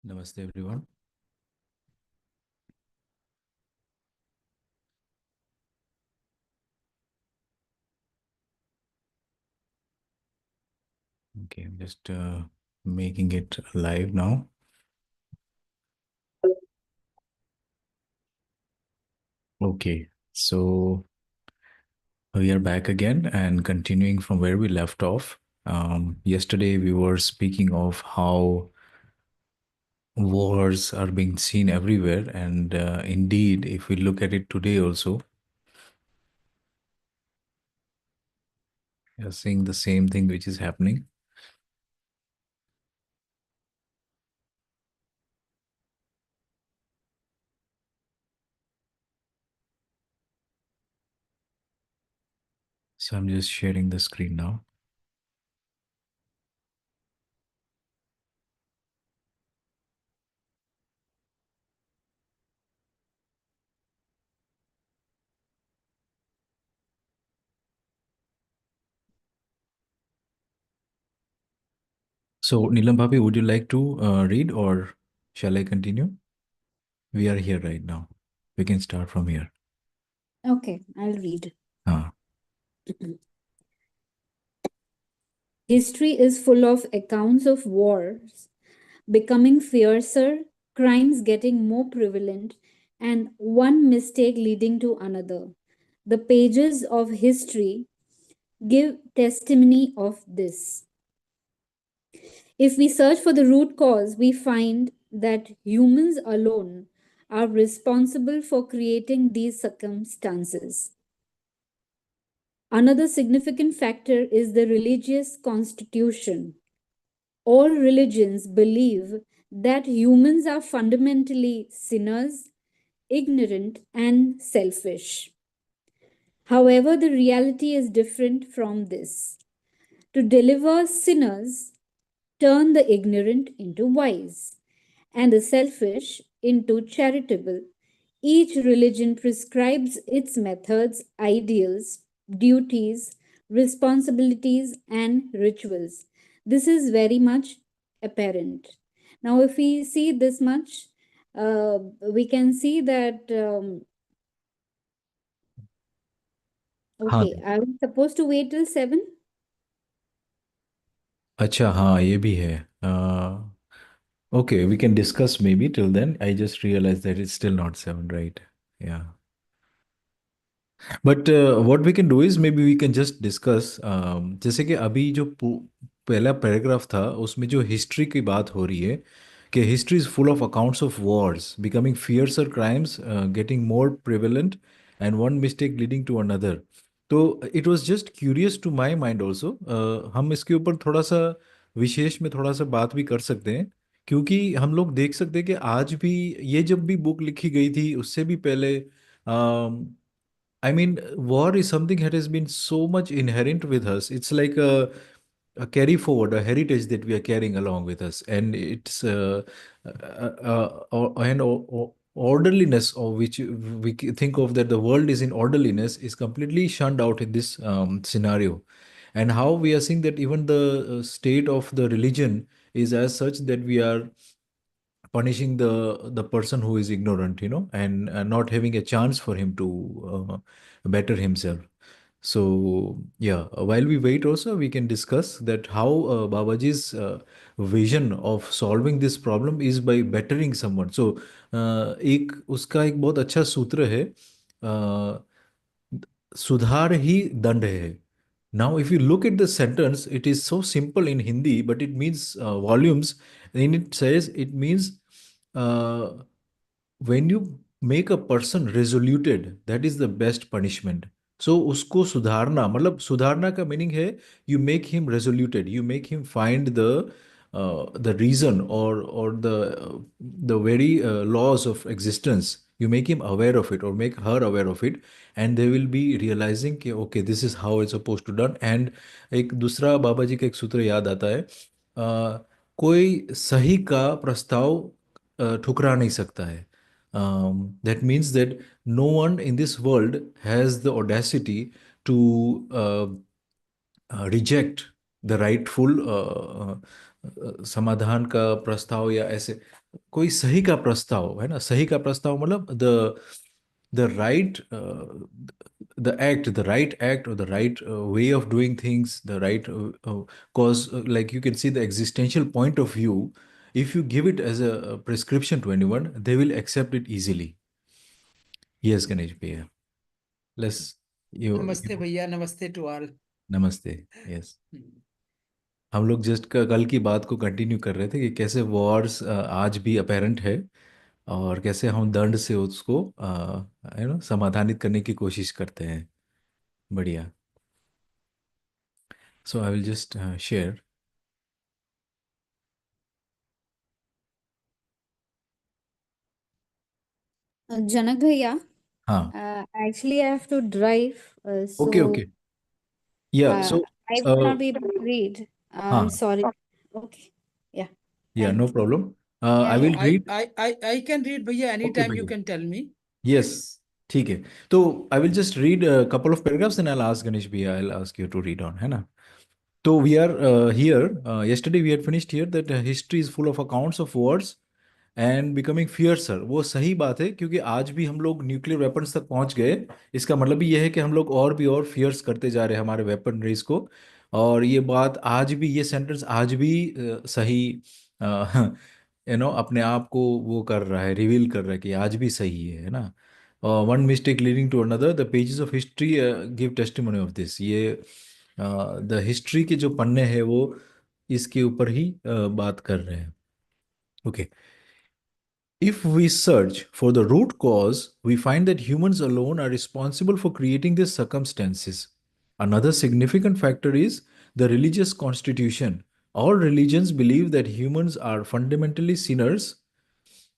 Namaste, everyone. Okay, I'm just making it live now. Okay, so we are back again and continuing from where we left off. Yesterday, we were speaking of how wars are being seen everywhere, and indeed, if we look at it today also, we are seeing the same thing which is happening. So I'm just sharing the screen now. So, Nilam Bhabi, would you like to read or shall I continue? We are here right now. We can start from here. Okay, I'll read. Ah. History is full of accounts of wars becoming fiercer, crimes getting more prevalent, and one mistake leading to another. The pages of history give testimony of this. If we search for the root cause, we find that humans alone are responsible for creating these circumstances. Another significant factor is the religious constitution. All religions believe that humans are fundamentally sinners, ignorant, and selfish. However, the reality is different from this. To deliver sinners, turn the ignorant into wise, and the selfish into charitable. Each religion prescribes its methods, ideals, duties, responsibilities, and rituals. This is very much apparent. Now, if we see this much, we can see that, हाँ. okay, are we supposed to wait till 7? अच्छा, हाँ, ये भी है. Okay, we can discuss maybe till then. I just realized that it's still not 7, right? Yeah. But what we can do is maybe we can just discuss, जैसे कि अभी जो पहला पैराग्राफ था उसमें जो हिस्ट्री की बात हो रही है कि history is full of accounts of wars becoming fiercer crimes getting more prevalent and one mistake leading to another. तो it was just curious to my mind also. हम इसके ऊपर थोड़ा सा विशेष में थोड़ा सा बात भी कर सकते हैं, क्योंकि हम लोग देख सकते हैं कि आज भी ये जब भी बुक लिखी गई थी उससे भी पहले, I mean, war is something that has been so much inherent with us. It's like a carry forward, a heritage that we are carrying along with us, and it's orderliness, of which we think of that the world is in orderliness, is completely shunned out in this scenario. And how we are seeing that even the state of the religion is as such that we are punishing the person who is ignorant, and not having a chance for him to better himself. So yeah, while we wait also we can discuss that how Babaji's vision of solving this problem is by bettering someone. So एक उसका एक बहुत अच्छा सूत्र है, सुधार ही दंड है. Now, if you look at the sentence, it is so simple in Hindi, but it means volumes. And it says it means uh, when you make a person resoluted, that is the best punishment. So उसको सुधारना, मतलब सुधारना का meaning है you make him resoluted, you make him find the reason or the very laws of existence. You make him aware of it or make her aware of it, and they will be realizing कि okay, this is how it's supposed to done. And एक दूसरा बाबा जी का एक सूत्र याद आता है, कोई सही का प्रस्ताव ठुकरा नहीं सकता है. That means that no one in this world has the audacity to reject the rightful समाधान का प्रस्ताव या ऐसे. कोई सही का प्रस्ताव है ना, सही का प्रस्ताव मतलब the right the act, the right act or the right way of doing things, the right cause, like you can see the existential point of view. If you give it as a prescription to anyone, they will accept it easily. Yes, Ganesh bhaiya, let's नमस्ते you भैया, नमस्ते to all. namaste. Yes, हम लोग just कल की बात को continue कर रहे थे कि कैसे वॉर्स आज भी अपेरेंट है, और कैसे हम दंड से उसको समाधानित करने की कोशिश करते हैं. बढ़िया. So I will just share. Janak Bhaiya, हाँ. actually, I have to drive, okay so okay. या uh, so I will not be able to read. I'm हाँ. sorry. Okay. Yeah. या no Thank you. Problem. Yeah, I know, yeah. Will read. I can read भैया, any okay time you भैया. Can tell me. Yes. Yes. ठीक है. तो I will just read couple of paragraphs and I will ask Ganesh भैया, I will ask you to read on, है ना. So we are here. Yesterday we had finished here that history is full of accounts of wars and becoming fiercer. वो सही बात है, क्योंकि आज भी हम लोग न्यूक्लियर वेपन्स तक पहुंच गए. इसका मतलब भी ये है कि हम लोग और भी और फियर्स करते जा रहे हैं हमारे वेपनरीज को. और ये बात आज भी, ये सेंटेंस आज भी सही अपने आप को वो कर रहा है, रिवील कर रहा है कि आज भी सही है ना. One mistake leading to another, the pages of history give testimony of this. ये द हिस्ट्री के जो पन्ने हैं वो इसके ऊपर ही बात कर रहे हैं. Okay. If we search for the root cause, we find that humans alone are responsible for creating these circumstances. Another significant factor is the religious constitution. All religions believe that humans are fundamentally sinners,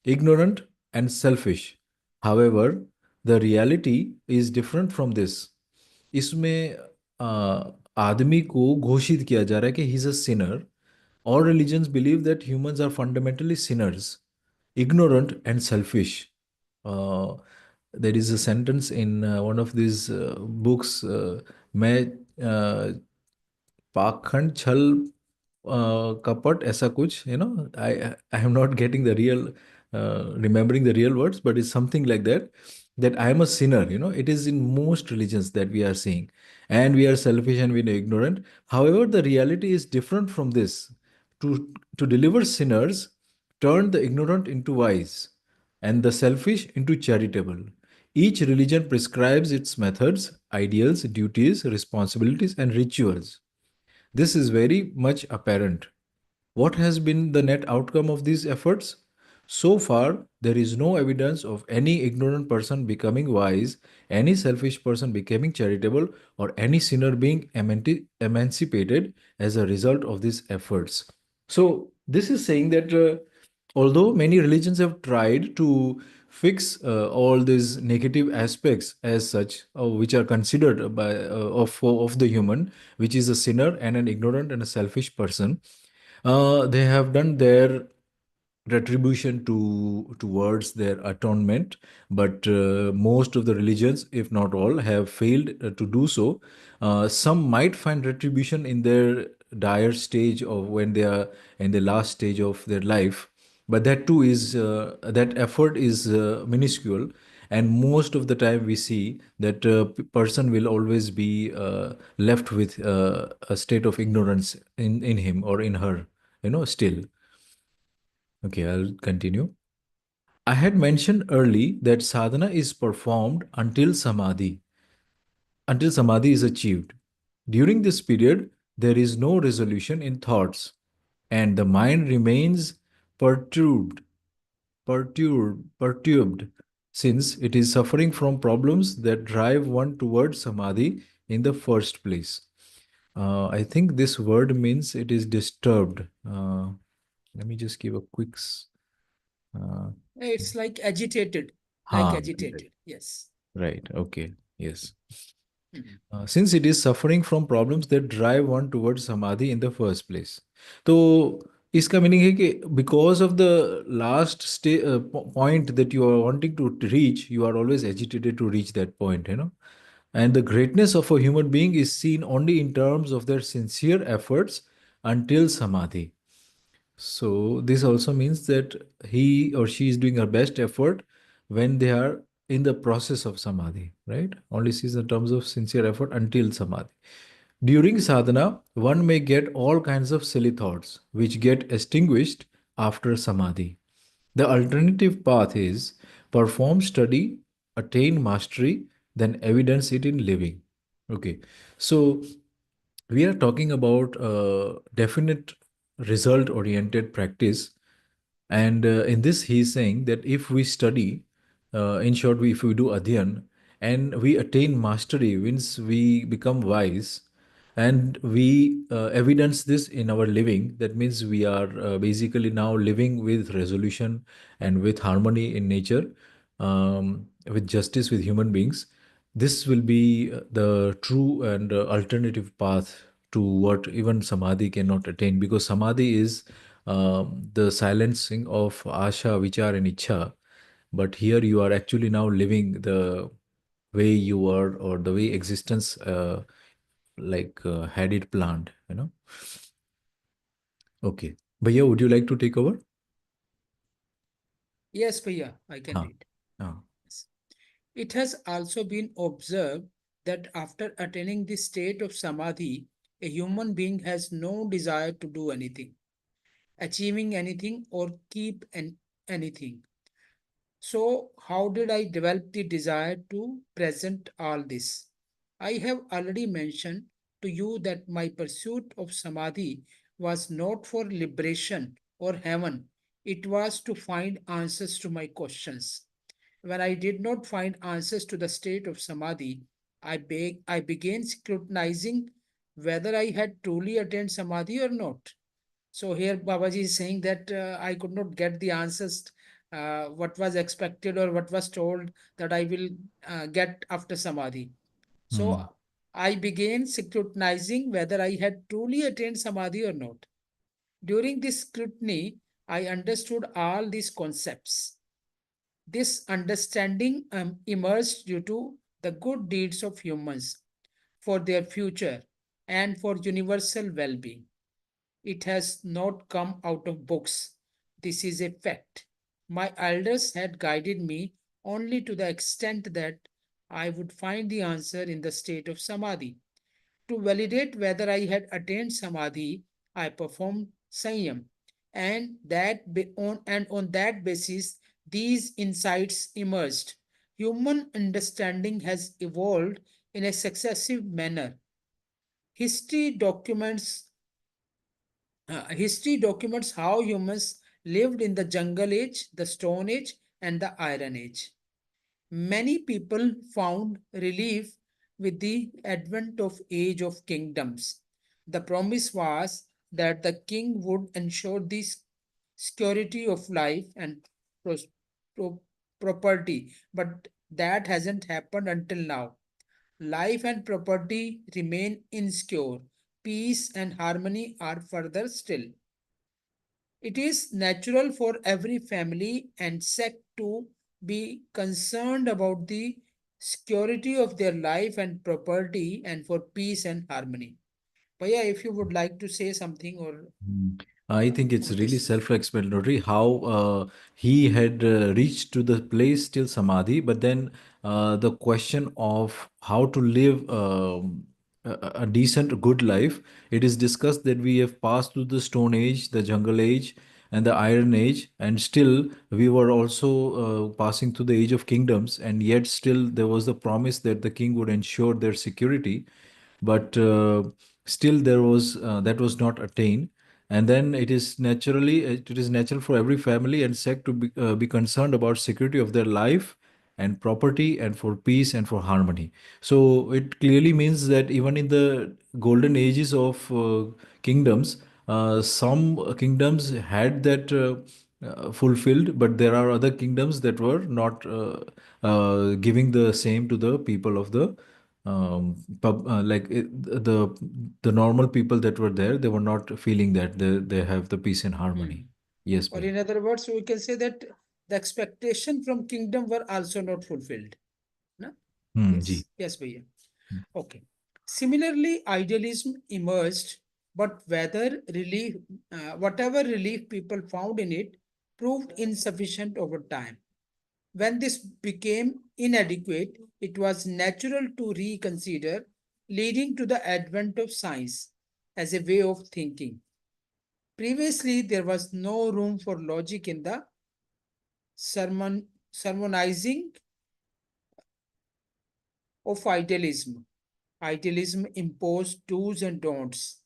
ignorant, and selfish. However, the reality is different from this. इसमें आदमी को घोषित किया जा रहा है कि he is a Sinner. All religions believe that humans are fundamentally sinners, ignorant, and selfish. Uh, there is a sentence in one of these books. मैं पाखंड छल कपट ऐसा कुछ, I am not getting the real remembering the real words, but it's something like that, that I am a sinner. It is in most religions that we are seeing, and we are selfish and we are ignorant. However, the reality is different from this. To deliver sinners, turn the ignorant into wise and the selfish into charitable. Each religion prescribes its methods, ideals, duties, responsibilities, and rituals. This is very much apparent. What has been the net outcome of these efforts? So far, there is no evidence of any ignorant person becoming wise, any selfish person becoming charitable, or any sinner being emancipated as a result of these efforts. So, this is saying that although many religions have tried to fix all these negative aspects as such, which are considered by of the human, which is a sinner and an ignorant and a selfish person, they have done their retribution towards their atonement, but most of the religions, if not all, have failed to do so. Some might find retribution in their dire stage of when they are in the last stage of their life, but that too is that effort is minuscule, and most of the time we see that person will always be left with a state of ignorance in him or in her, still. Okay, I'll continue. I had mentioned early that sadhana is performed until samadhi is achieved. During this period, there is no resolution in thoughts, and the mind remains perturbed, perturbed, since it is suffering from problems that drive one towards samadhi in the first place. I think this word means it is disturbed. Let me just give a quick. Uh, it's like agitated, like हाँ, right, agitated. Yes. right, okay, yes. Since it is suffering from problems that drive one towards samadhi in the first place. तो इसका meaning है कि because of the last point that you are wanting to reach, you are always agitated to reach that point, And the greatness of a human being is seen only in terms of their sincere efforts until samadhi. So this also means that he or she is doing her best effort when they are in the process of samadhi, right? Only sees in terms of sincere effort until samadhi. During sadhana, one may get all kinds of silly thoughts, which get extinguished after samadhi. The alternative path is perform study, attain mastery, then evidence it in living. Okay, so we are talking about definite result oriented practice, and in this, he is saying that if we study, in short, if we do adhyan and we attain mastery, means we become wise, and we evidence this in our living. That means we are basically now living with resolution and with harmony in nature, with justice with human beings. This will be the true and alternative path to what even samadhi cannot attain, because samadhi is the silencing of asha, vichar, and ichha. But here you are actually now living the way you were, or the way existence had it planned, you know. Okay. Bhaiya, would you like to take over? Yes, Bhaiya, I can Huh. read. Huh. Yes. It has also been observed that after attaining this state of samadhi, a human being has no desire to do anything, achieving anything, or keep anything. So, how did I develop the desire to present all this? I have already mentioned to you that my pursuit of samadhi was not for liberation or heaven, it was to find answers to my questions. When I did not find answers to the state of samadhi, I began scrutinizing whether I had truly attained samadhi or not. So here Babaji is saying that I could not get the answers what was expected or what was told that I will get after samadhi. So Hmm. I began scrutinizing whether I had truly attained samadhi or not. During this scrutiny, I understood all these concepts. This understanding emerged due to the good deeds of humans for their future and for universal well being. It has not come out of books. This is a fact. My elders had guided me only to the extent that I would find the answer in the state of samadhi. To validate whether I had attained samadhi, I performed sanyam, and on that basis, these insights emerged. Human understanding has evolved in a successive manner. History documents History documents how humans lived in the jungle age, the stone age, and the iron age. Many people found relief with the advent of age of kingdoms. The promise was that the king would ensure the security of life and pros- pro- property, but that hasn't happened until now. Life and property remain insecure. Peace and harmony are further still. It is natural for every family and sect to be concerned about the security of their life and property and for peace and harmony. Bhaiya, if you would like to say something or Mm. I think it's on really this. self-explanatory how he had reached to the place till Samadhi, but then the question of how to live a decent, good life, it is discussed that we have passed through the Stone Age, the Jungle Age, and the Iron Age, and still we were also passing through the Age of Kingdoms, and yet still there was the promise that the king would ensure their security, but still there was that was not attained. And then it is natural for every family and sect to be concerned about security of their life and property, and for peace and for harmony. So it clearly means that even in the golden ages of kingdoms, some kingdoms had that fulfilled, but there are other kingdoms that were not giving the same to the people of the the normal people that were there. They were not feeling that they have the peace and Hmm. harmony. Yes, Or bhai. in other words, we can say that the expectation from kingdom were also not fulfilled. No? Hmm, ji. Yes, Bhaiya. Okay. Similarly, idealism emerged but whatever relief people found in it proved insufficient over time. When this became inadequate, it was natural to reconsider, leading to the advent of science as a way of thinking. Previously, there was no room for logic in the sermonizing of idealism. Idealism imposed do's and don'ts,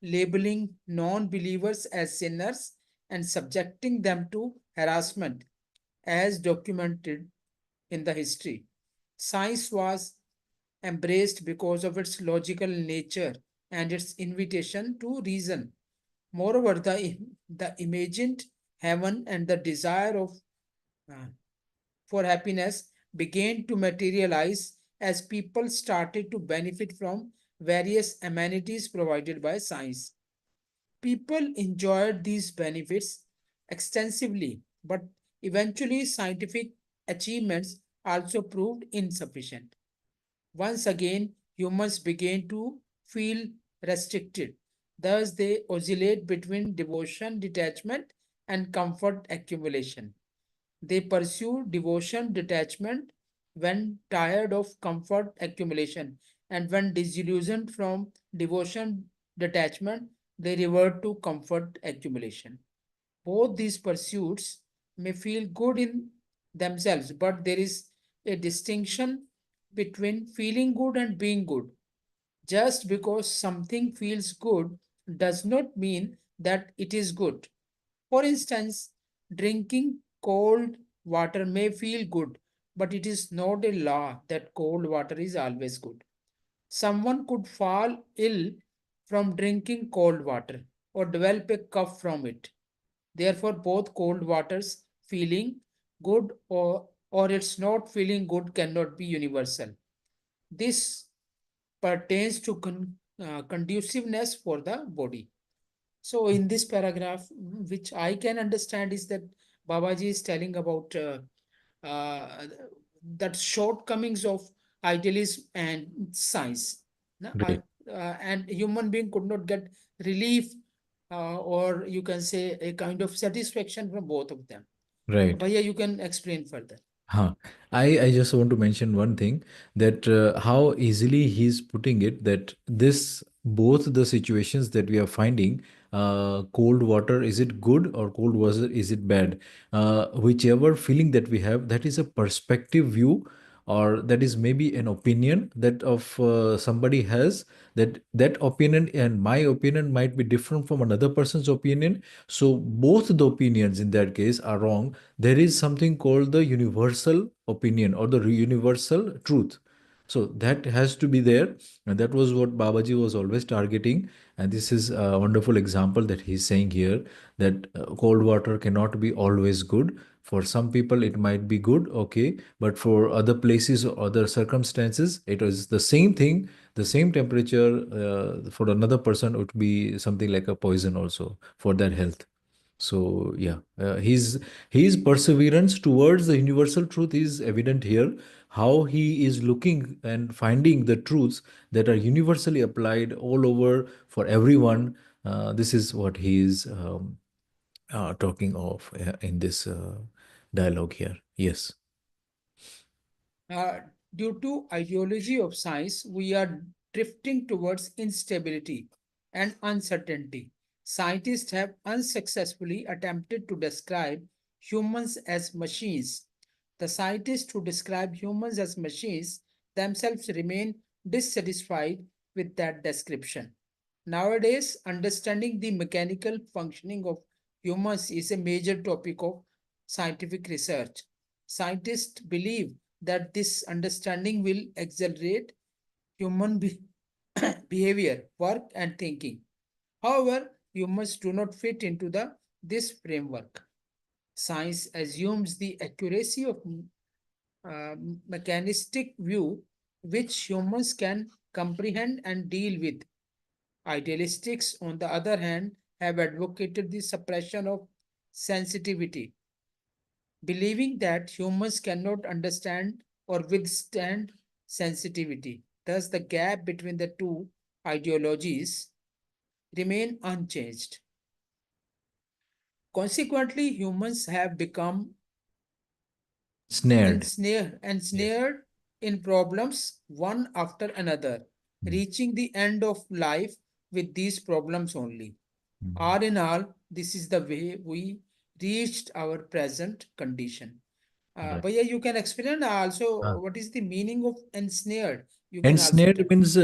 labeling non believers as sinners and subjecting them to harassment, as documented in the history. Science was embraced because of its logical nature and its invitation to reason. Moreover, the imagined heaven and the desire uh, for happiness began to materialize as people started to benefit from various amenities provided by science. People enjoyed these benefits extensively, but eventually scientific achievements also proved insufficient. Once again, humans began to feel restricted. Thus, they oscillate between devotion, detachment, and comfort accumulation. They pursue devotion detachment when tired of comfort accumulation, and when disillusioned from devotion detachment, they revert to comfort accumulation. Both these pursuits may feel good in themselves, but there is a distinction between feeling good and being good. Just because something feels good does not mean that it is good. For instance, drinking cold water may feel good, but it is not a law that cold water is always good. Someone could fall ill from drinking cold water or develop a cough from it. Therefore, both cold waters feeling good or it's not feeling good cannot be universal. This pertains to conduciveness for the body. So, in this paragraph, which I can understand, is that Babaji is telling about uh, that shortcomings of idealism and science. Na? Right. And human being could not get relief, or you can say a kind of satisfaction from both of them. Right. Bhaiya, you can explain further. Huh. I just want to mention one thing, that how easily he's putting it, that this both the situations that we are finding, cold water, is it good, or cold water, is it bad? Whichever feeling that we have, that is a perspective view, or that is maybe an opinion that of somebody has, that that opinion and my opinion might be different from another person's opinion. So both the opinions in that case are wrong. There is something called the universal opinion or the universal truth. So that has to be there. And that was what Babaji was always targeting. And this is a wonderful example that he's saying here, that cold water cannot be always good. For some people, it might be good, okay. But for other places or other circumstances, it is the same thing, the same temperature. For another person, it would be something like a poison also for their health. So yeah, his perseverance towards the universal truth is evident here. How he is looking and finding the truths that are universally applied all over for everyone. This is what he is talking of in this dialogue here. Yes, Uh, Due to ideology of science, we are drifting towards instability and uncertainty. Scientists have unsuccessfully attempted to describe humans as machines. The scientists who describe humans as machines themselves remain dissatisfied with that description. Nowadays, understanding the mechanical functioning of humans is a major topic of scientific research. Scientists believe that this understanding will accelerate human behavior, work, and thinking. However, humans do not fit into this framework. Science assumes the accuracy of mechanistic view which humans can comprehend and deal with. Idealistics, on the other hand, have advocated the suppression of sensitivity, believing that humans cannot understand or withstand sensitivity. Thus, the gap between the two ideologies remain unchanged. Consequently, humans have become Snared. Yes. ensnared in problems one after another, Mm. reaching the end of life with these problems only. Mm. All in all, this is the way we reached our present condition. Right. But yeah, you can explain Uh, also what is the meaning of ensnared. You can also Ensnared tell. means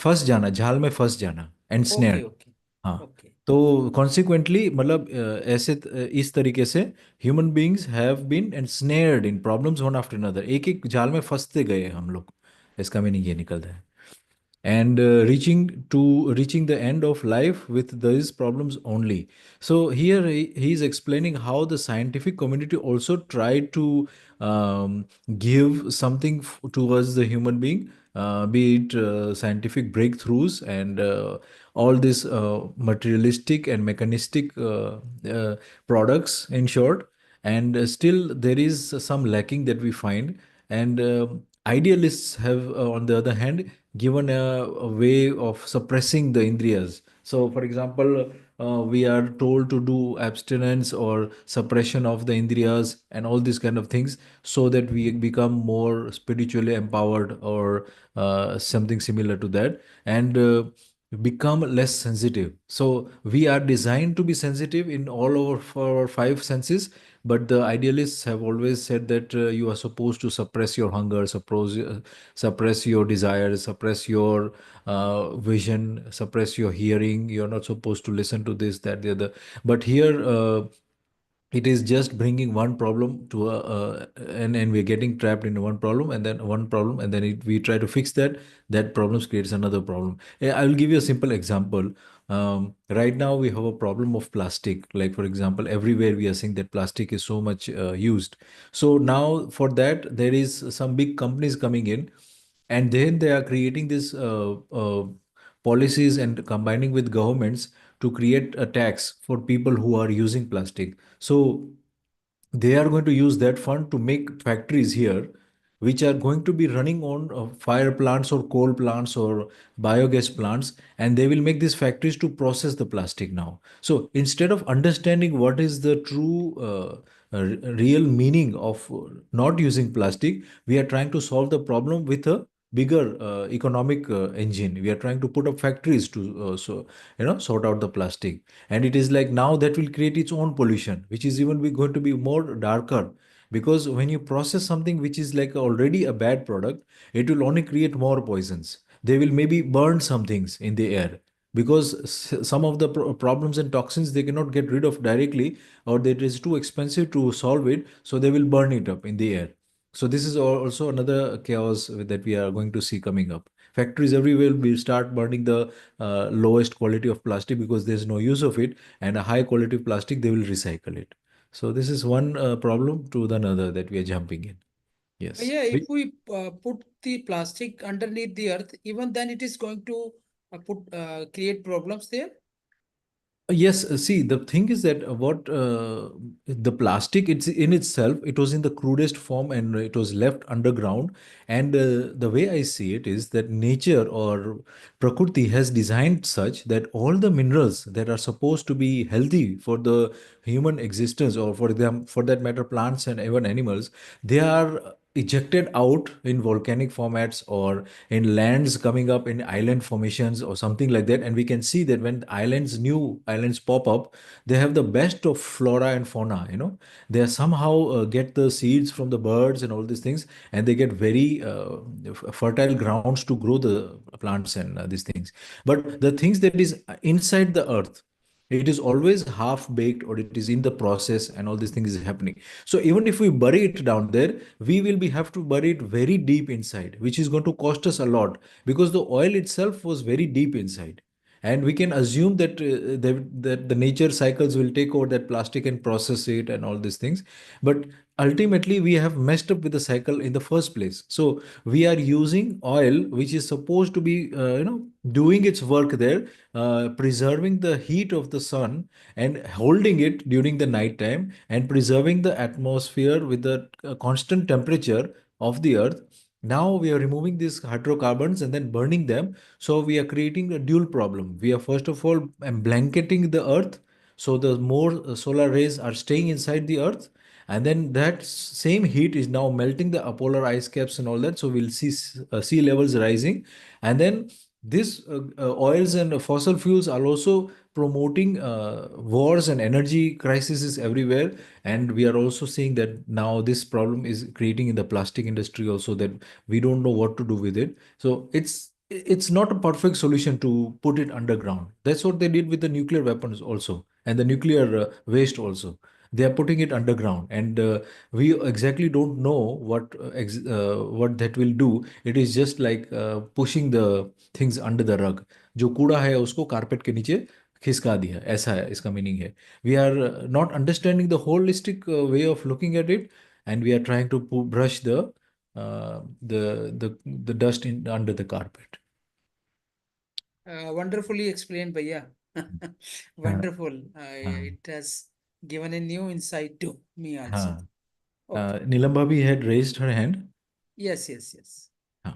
फंस जाना, झाल में फंस जाना, Okay, ensnared. okay, हाँ. okay. तो consequently मतलब ऐसे इस तरीके से human beings have been ensnared in problems one after another, एक एक जाल में फंसते गए हम लोग, इसका मीनिंग ये निकलता है. And reaching the end of life with these problems only. So here he is explaining how the scientific community also tried to give something towards the human being, be it scientific breakthroughs and all these materialistic and mechanistic products, in short. And still there is some lacking that we find. And idealists have, on the other hand, given a way of suppressing the indriyas. So, for example, we are told to do abstinence or suppression of the indriyas and all these kind of things, so that we become more spiritually empowered, or something similar to that, and become less sensitive. So we are designed to be sensitive in all of our five senses, but the idealists have always said that you are supposed to suppress your hunger, suppress your desires, suppress your vision, suppress your hearing. You're not supposed to listen to this, that, the other. But here, it is just bringing one problem to and we're getting trapped in one problem, and then one problem, and then we try to fix that. That problem creates another problem. I will give you a simple example. Right now we have a problem of plastic. Like, for example, everywhere we are seeing that plastic is so much used. So now for that there is some big companies coming in, and then they are creating this policies and combining with governments to create a tax for people who are using plastic. So they are going to use that fund to make factories here, which are going to be running on fire plants or coal plants or biogas plants, and they will make these factories to process the plastic now. So instead of understanding what is the true real meaning of not using plastic, we are trying to solve the problem with a bigger economic engine. We are trying to put up factories to sort out the plastic, and it is like now that will create its own pollution, which is even going to be more darker, because when you process something which is like already a bad product, it will only create more poisons. They will maybe burn some things in the air, because some of the problems and toxins they cannot get rid of directly, or that it is too expensive to solve it, so they will burn it up in the air. So this is also another chaos that we are going to see coming up. Factories everywhere will start burning the lowest quality of plastic because there's no use of it, and a high quality plastic they will recycle it. So this is one problem to the another that we are jumping in. But Yes. yeah, if we put the plastic underneath the earth, even then it is going to put create problems there. Yes, see, the thing is that what the plastic, it's in itself, it was in the crudest form and it was left underground. And the way I see it is that nature or Prakriti has designed such that all the minerals that are supposed to be healthy for the human existence, or for them, for that matter, plants and even animals, they are ejected out in volcanic formats, or in lands coming up in island formations or something like that. And we can see that when new islands pop up, they have the best of flora and fauna. They somehow get the seeds from the birds and all these things, and they get very fertile grounds to grow the plants and these things. But the things that is inside the earth, it is always half baked, or it is in the process, and all these things is happening. So even if we bury it down there, we will be have to bury it very deep inside, which is going to cost us a lot, because the oil itself was very deep inside. And we can assume that that the nature cycles will take over that plastic and process it and all these things. But ultimately we have messed up with the cycle in the first place. So we are using oil which is supposed to be doing its work there, preserving the heat of the sun and holding it during the night time, and preserving the atmosphere with the constant temperature of the earth. Now we are removing these hydrocarbons and then burning them. So we are creating a dual problem. We are first of all blanketing the earth. So the more solar rays are staying inside the earth. And then that same heat is now melting the polar ice caps and all that. So we'll see sea levels rising. And then this oils and fossil fuels are also promoting wars and energy crises everywhere. And we are also seeing that now this problem is creating in the plastic industry also, that we don't know what to do with it. So it's not a perfect solution to put it underground. That's what they did with the nuclear weapons also, and the nuclear waste also. They are putting it underground, and we exactly don't know what that will do. It is just like pushing the things under the rug. जो कूड़ा है उसको carpet के नीचे खिसका दिया, ऐसा है इसका मीनिंग है. We are not understanding the holistic way of looking at it, and we are trying to brush the dust in under the carpet. Wonderfully explained, Bhaiya. Uh, Wonderful. uh, It has given a new insight to me also. uh, Okay. Neelam Bhabhi had raised her hand. Yes, yes, yes. Uh,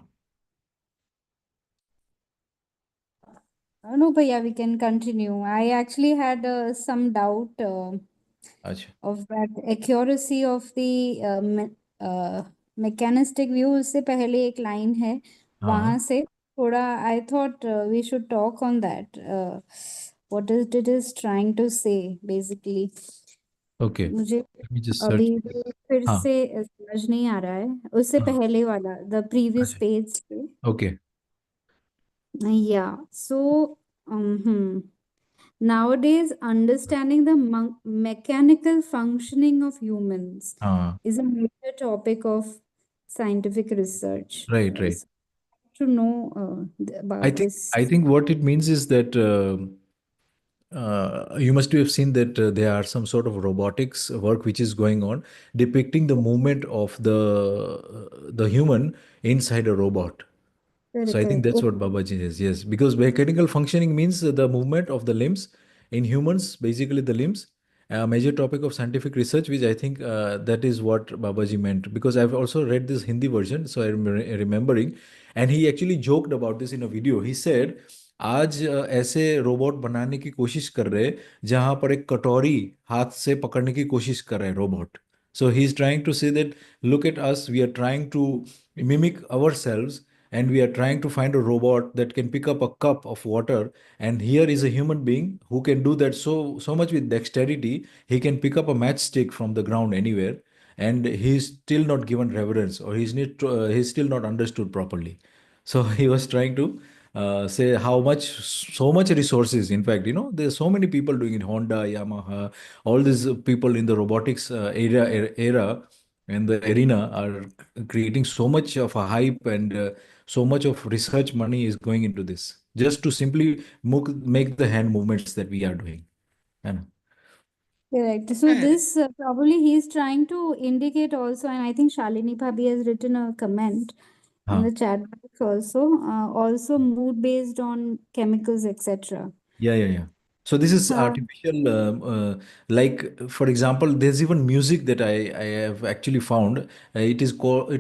No, Bhaiya, we can continue. I actually had some doubt अच्छा. of that accuracy of the mechanistic view. उससे पहले एक line है हाँ. वहाँ से थोड़ा I thought we should talk on that. What it is trying to say basically. Okay. मुझे Let me just search अभी this. भी फिर हाँ. से समझ नहीं आ रहा है उससे हाँ. पहले वाला the previous अच्छा. page पे. Okay. Yeah, so nowadays understanding the mechanical functioning of humans हाँ. is a major topic of scientific research. Right, right. So to know I about think this. I think what it means is that you must have seen that there are some sort of robotics work which is going on, depicting the movement of the human inside a robot. So Correct, I think correct. that's what Babaji is. Yes, because mechanical functioning means the movement of the limbs in humans, basically the limbs. A major topic of scientific research, which I think that is what Babaji meant. Because I've also read this Hindi version, so I'm remembering, and he actually joked about this in a video. He said, "आज ऐसे robot बनाने की कोशिश कर रहे हैं जहां पर एक कटोरी हाथ से पकड़ने की कोशिश कर रहे हैं robot." So he's trying to say that look at us, we are trying to mimic ourselves, and we are trying to find a robot that can pick up a cup of water, and here is a human being who can do that so much with dexterity. He can pick up a matchstick from the ground anywhere, and he's still not given reverence, or he's still not understood properly. So he was trying to say how much so much resources, in fact, there's so many people doing it, Honda, Yamaha, all these people in the robotics era and the arena are creating so much of a hype, and so much of research money is going into this just to simply make the hand movements that we are doing. And Correct. So And this probably he's trying to indicate also, and I think Shalini Bhabhi has written a comment in huh. the chat box also mood based on chemicals, etc. Yeah, yeah, yeah. So this is Uh, artificial, like for example, there's even music that I have actually found. It is called a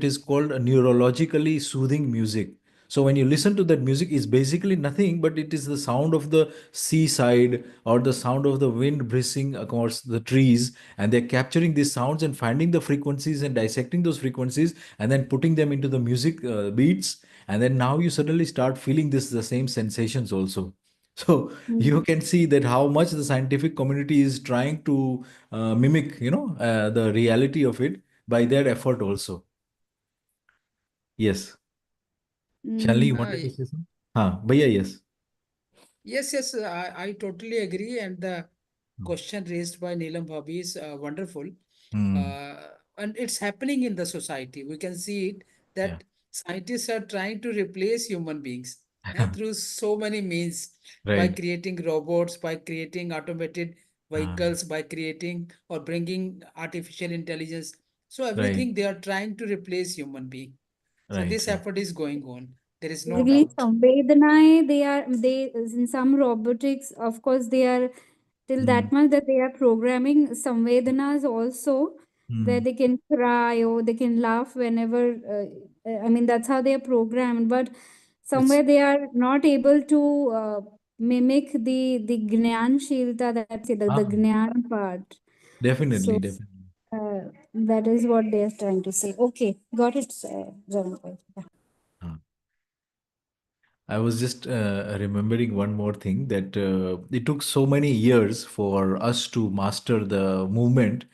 neurologically soothing music. So when you listen to that music, it's basically nothing, but it is the sound of the seaside or the sound of the wind breezing across the trees, and they're capturing these sounds and finding the frequencies and dissecting those frequencies and then putting them into the music beats, and then now you suddenly start feeling this the same sensations also. So you mm, can see that how much the scientific community is trying to mimic, the reality of it by their effort also. Yes. Shanli, you mm, wanted to say something? Huh, Bhaiya, yes. yes, yes, I totally agree. And the question raised by Neelam Bhabhi is wonderful. Hmm. Uh, and it's happening in the society. We can see it Yeah. that scientists are trying to replace human beings through so many means, by Right. creating robots, by creating automated Uh, vehicles, by creating or bringing artificial intelligence. So right. everything they are trying to replace human being. So Right. this Right. effort is going on. There is no basically, doubt. Samvedanae, they in some robotics, of course, they are till Hmm. that much that they are programming Samvedanas also, where Hmm. they can cry or they can laugh whenever I mean, that's how they are programmed. But It's somewhere they are not able to mimic the Gyanshilta, that we say, the ah, Gyan part. definitely, So definitely. that is what they are trying to say. Okay, got it, Jamal. Yeah. Ah. I was just remembering one more thing that it took so many years for us to master the movement,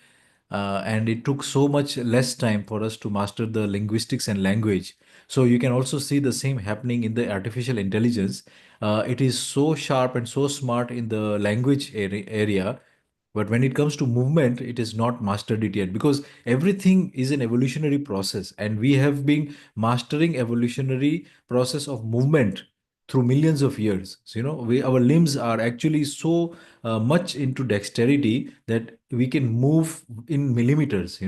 and it took so much less time for us to master the linguistics and language. So you can also see the same happening in the artificial intelligence. It is so sharp and so smart in the language area, but when it comes to movement, it is not mastered it yet, because everything is an evolutionary process, and we have been mastering evolutionary process of movement through millions of years. So, our limbs are actually so much into dexterity that we can move in millimeters,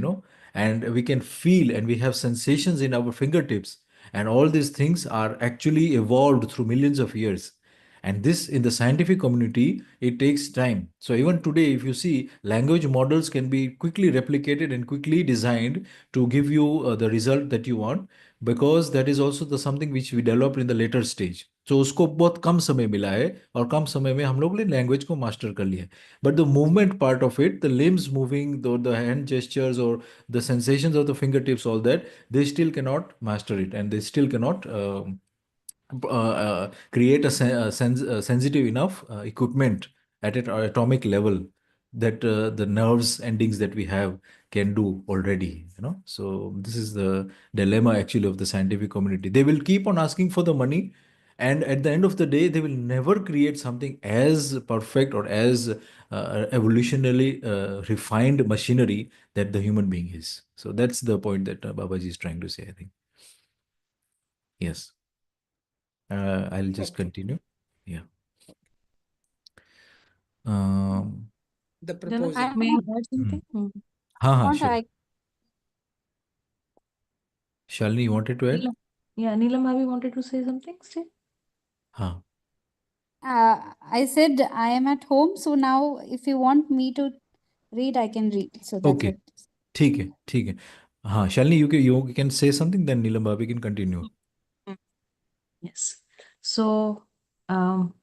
and we can feel and we have sensations in our fingertips. And all these things are actually evolved through millions of years. And this, in the scientific community, it takes time. So even today, if you see, language models can be quickly replicated and quickly designed to give you the result that you want, because that is also the something which we developed in the later stage. So उसको बहुत कम समय मिला है, और कम समय में हम लोग ने लैंग्वेज को मास्टर कर लिया है. But the movement part of it, the limbs moving, the hand gestures, or the sensations of the fingertips, all that, they still cannot master it, and they still cannot create a sensitive enough equipment at an atomic level that the nerves endings that we have can do already. So this is the dilemma actually of the scientific community. They will keep on asking for the money, and at the end of the day they will never create something as perfect or as evolutionarily refined machinery that the human being is. So that's the point that Babaji is trying to say, I think. Yes. I'll just Okay. continue. Yeah. Um, The Then proposal. may I add hmm. something? हाँ हाँ, Not sure. I. Shalini, you wanted to add? Neelam. Yeah, Neelam, have you wanted to say something still? हाँ. I said I am at home, so now if you want me to read, I can read. So that's Okay. what. ठीक है, ठीक है. हाँ, Shalini, you can say something, then Neelam Bhabi can continue. Mm. Yes. So, um,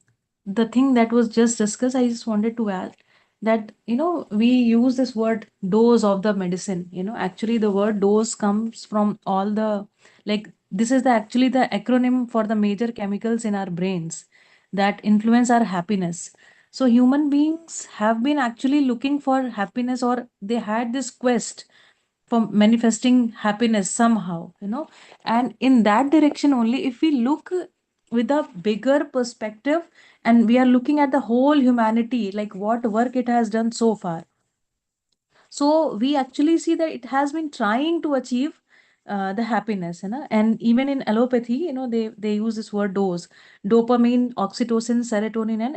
the thing that was just discussed, I just wanted to add that, we use this word dose of the medicine. Actually, the word dose comes from all the, like, this is actually the acronym for the major chemicals in our brains that influence our happiness. So, human beings have been actually looking for happiness, or they had this quest for manifesting happiness somehow, and in that direction only, if we look with a bigger perspective, and we are looking at the whole humanity, like what work it has done so far, so we actually see that it has been trying to achieve the happiness, and even in allopathy, they use this word dose: dopamine, oxytocin, serotonin, and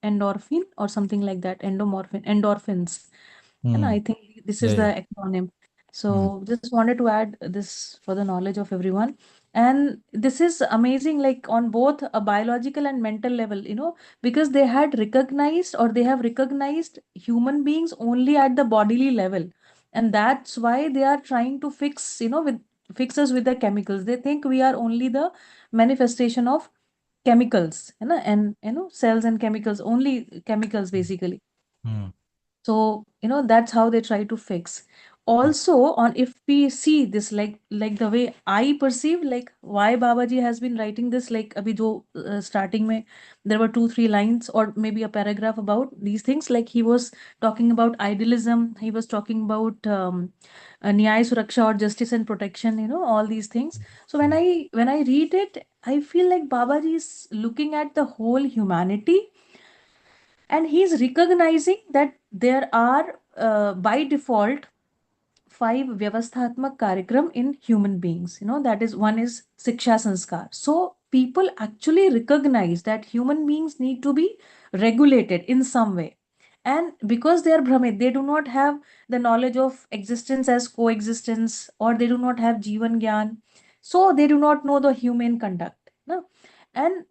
endorphin, or something like that, endorphins. And I Hmm. think this is Yeah, the yeah. acronym. Hmm. So just wanted to add this for the knowledge of everyone. And this is amazing, like on both a biological and mental level, because they had recognized, or they have recognized human beings only at the bodily level. And that's why they are trying to fix us with the chemicals. They think we are only the manifestation of chemicals, and cells and chemicals, only chemicals basically. Hmm. So that's how they try to fix. Also, on if we see this, like the way I perceive, like why Babaji has been writing this, like abhi jo starting mein there were 2 3 lines or maybe a paragraph about these things, like he was talking about idealism, he was talking about nyaya suraksha, or justice and protection, all these things. So when I read it, I feel like Babaji is looking at the whole humanity, and he's recognizing that there are by default 5 vyavasthatmak karyakram in human beings. That is, one is siksha sanskar. So people actually recognize that human beings need to be regulated in some way, and because they are brahmit, they do not have the knowledge of existence as coexistence, or they do not have jivan gyan, so they do not know the human conduct, no? And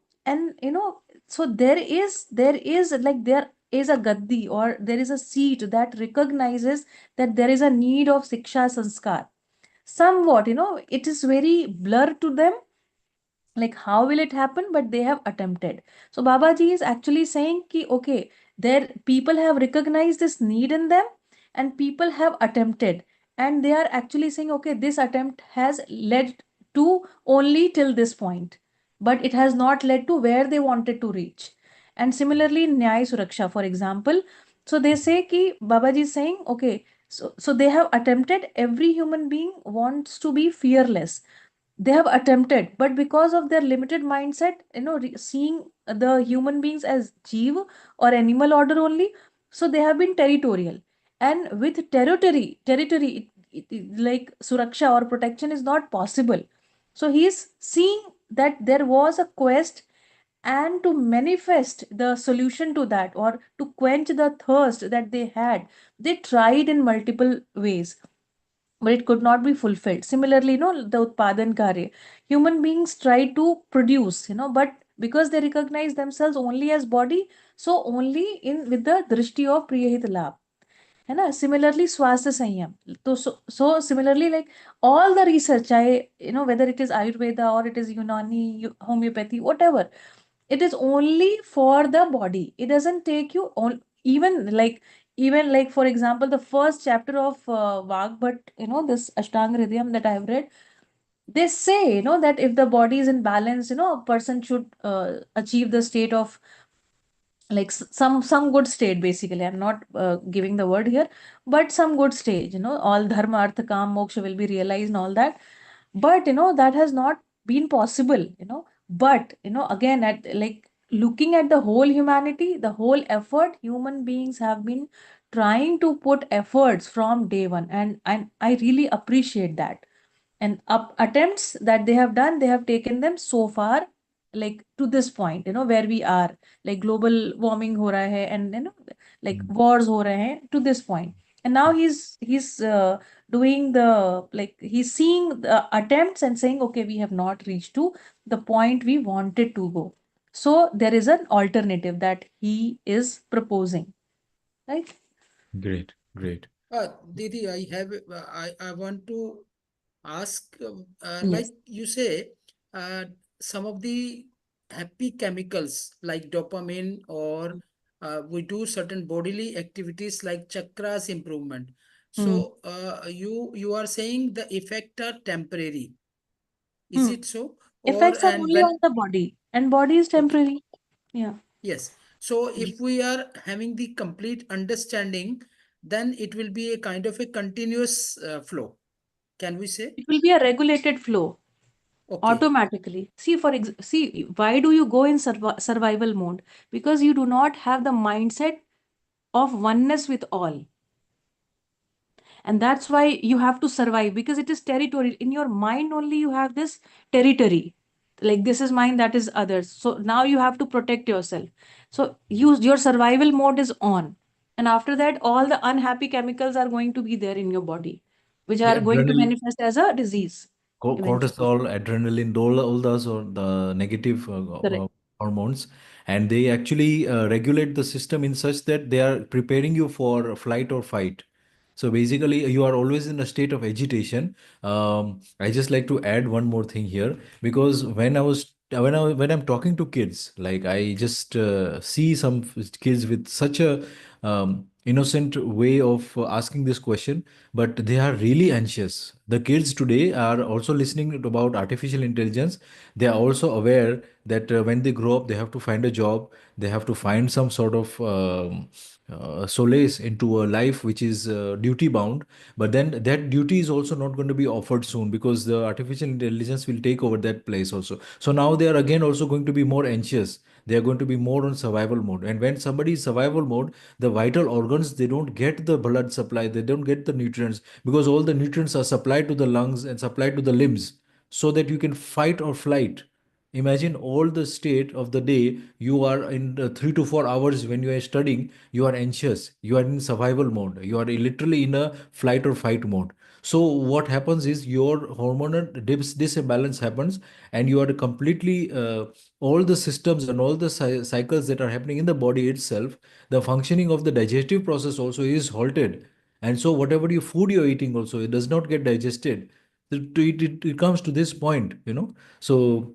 so there is like there is a gaddi, or there is a seat that recognizes that there is a need of siksha sanskar. somewhat, it is very blur to them, like how will it happen, but they have attempted. So Babaji is actually saying ki okay, there people have recognized this need in them, and people have attempted, and they are actually saying okay, this attempt has led to only till this point, but it has not led to where they wanted to reach. And similarly in Nyay Suraksha, for example, so they say ki Babaji is saying okay, so they have attempted, every human being wants to be fearless, they have attempted, but because of their limited mindset, seeing the human beings as jeev or animal order only, so they have been territorial. And with territory, like suraksha or protection is not possible. So he is seeing that there was a quest, and to manifest the solution to that, or to quench the thirst that they had, they tried in multiple ways, but it could not be fulfilled. Similarly, the utpadan karya, human beings try to produce, but because they recognize themselves only as body, so only in with the drishti of priyahit labh, है ना. Similarly swasthya संयम, so similarly, like all the research, I whether it is ayurveda or it is unani, homeopathy, whatever, it is only for the body. It doesn't take you on, even like for example the first chapter of Vag, but this Ashtanga Hridayam that I have read, they say that if the body is in balance, a person should achieve the state of, like some good state. Basically, I'm not giving the word here, but some good stage, all dharma artha kam moksha will be realized and all that. But that has not been possible, but again, at like looking at the whole humanity, the whole effort, human beings have been trying to put efforts from day one, and I really appreciate that. And attempts that they have done, they have taken them so far, like to this point, where we are, like global warming ho raha hai, and like Mm. wars ho rahe hain to this point. And now he's doing the, like he's seeing the attempts and saying okay, we have not reached to the point we wanted to go, so there is an alternative that he is proposing, right? Great, great. Didi, I want to ask, Yes. like you say, uh, some of the happy chemicals like dopamine, or we do certain bodily activities like chakras improvement. Hmm. So you are saying the effect are temporary. Is Hmm. it so? Or Effects are and only when on the body, and body is okay, temporary. Yeah. yes. So Yes. if we are having the complete understanding, then it will be a kind of a continuous flow. Can we say? It will be a regulated flow Okay. automatically. See, why do you go in survival mode? Because you do not have the mindset of oneness with all. And that's why you have to survive, because it is territory. In your mind only you have this territory. Like this is mine, that is others. So now you have to protect yourself. So your survival mode is on. And after that, all the unhappy chemicals are going to be there in your body, which The are going to adrenaline, manifest as a disease eventually. cortisol, adrenaline, all those are the negative Correct. hormones, and they actually regulate the system in such that they are preparing you for flight or fight. So basically, you are always in a state of agitation. I just like to add one more thing here, because when I'm talking to kids, like I just see some kids with such a innocent way of asking this question, but they are really anxious. The kids today are also listening about artificial intelligence. They are also aware that when they grow up, they have to find a job, they have to find some sort of solace into a life which is duty bound. But then that duty is also not going to be offered soon, because the artificial intelligence will take over that place also. So now they are again also going to be more anxious. They are going to be more on survival mode, and when somebody is survival mode, the vital organs, they don't get the blood supply, they don't get the nutrients, because all the nutrients are supplied to the lungs and supplied to the limbs, so that you can fight or flight. Imagine all the state of the day, you are in the 3 to 4 hours when you are studying, you are anxious, you are in survival mode, you are literally in a flight or fight mode. So what happens is your hormonal disimbalance happens, and you are completely all the systems and all the cycles that are happening in the body itself, the functioning of the digestive process also is halted. And so whatever you food you're eating also, it does not get digested. It comes to this point, so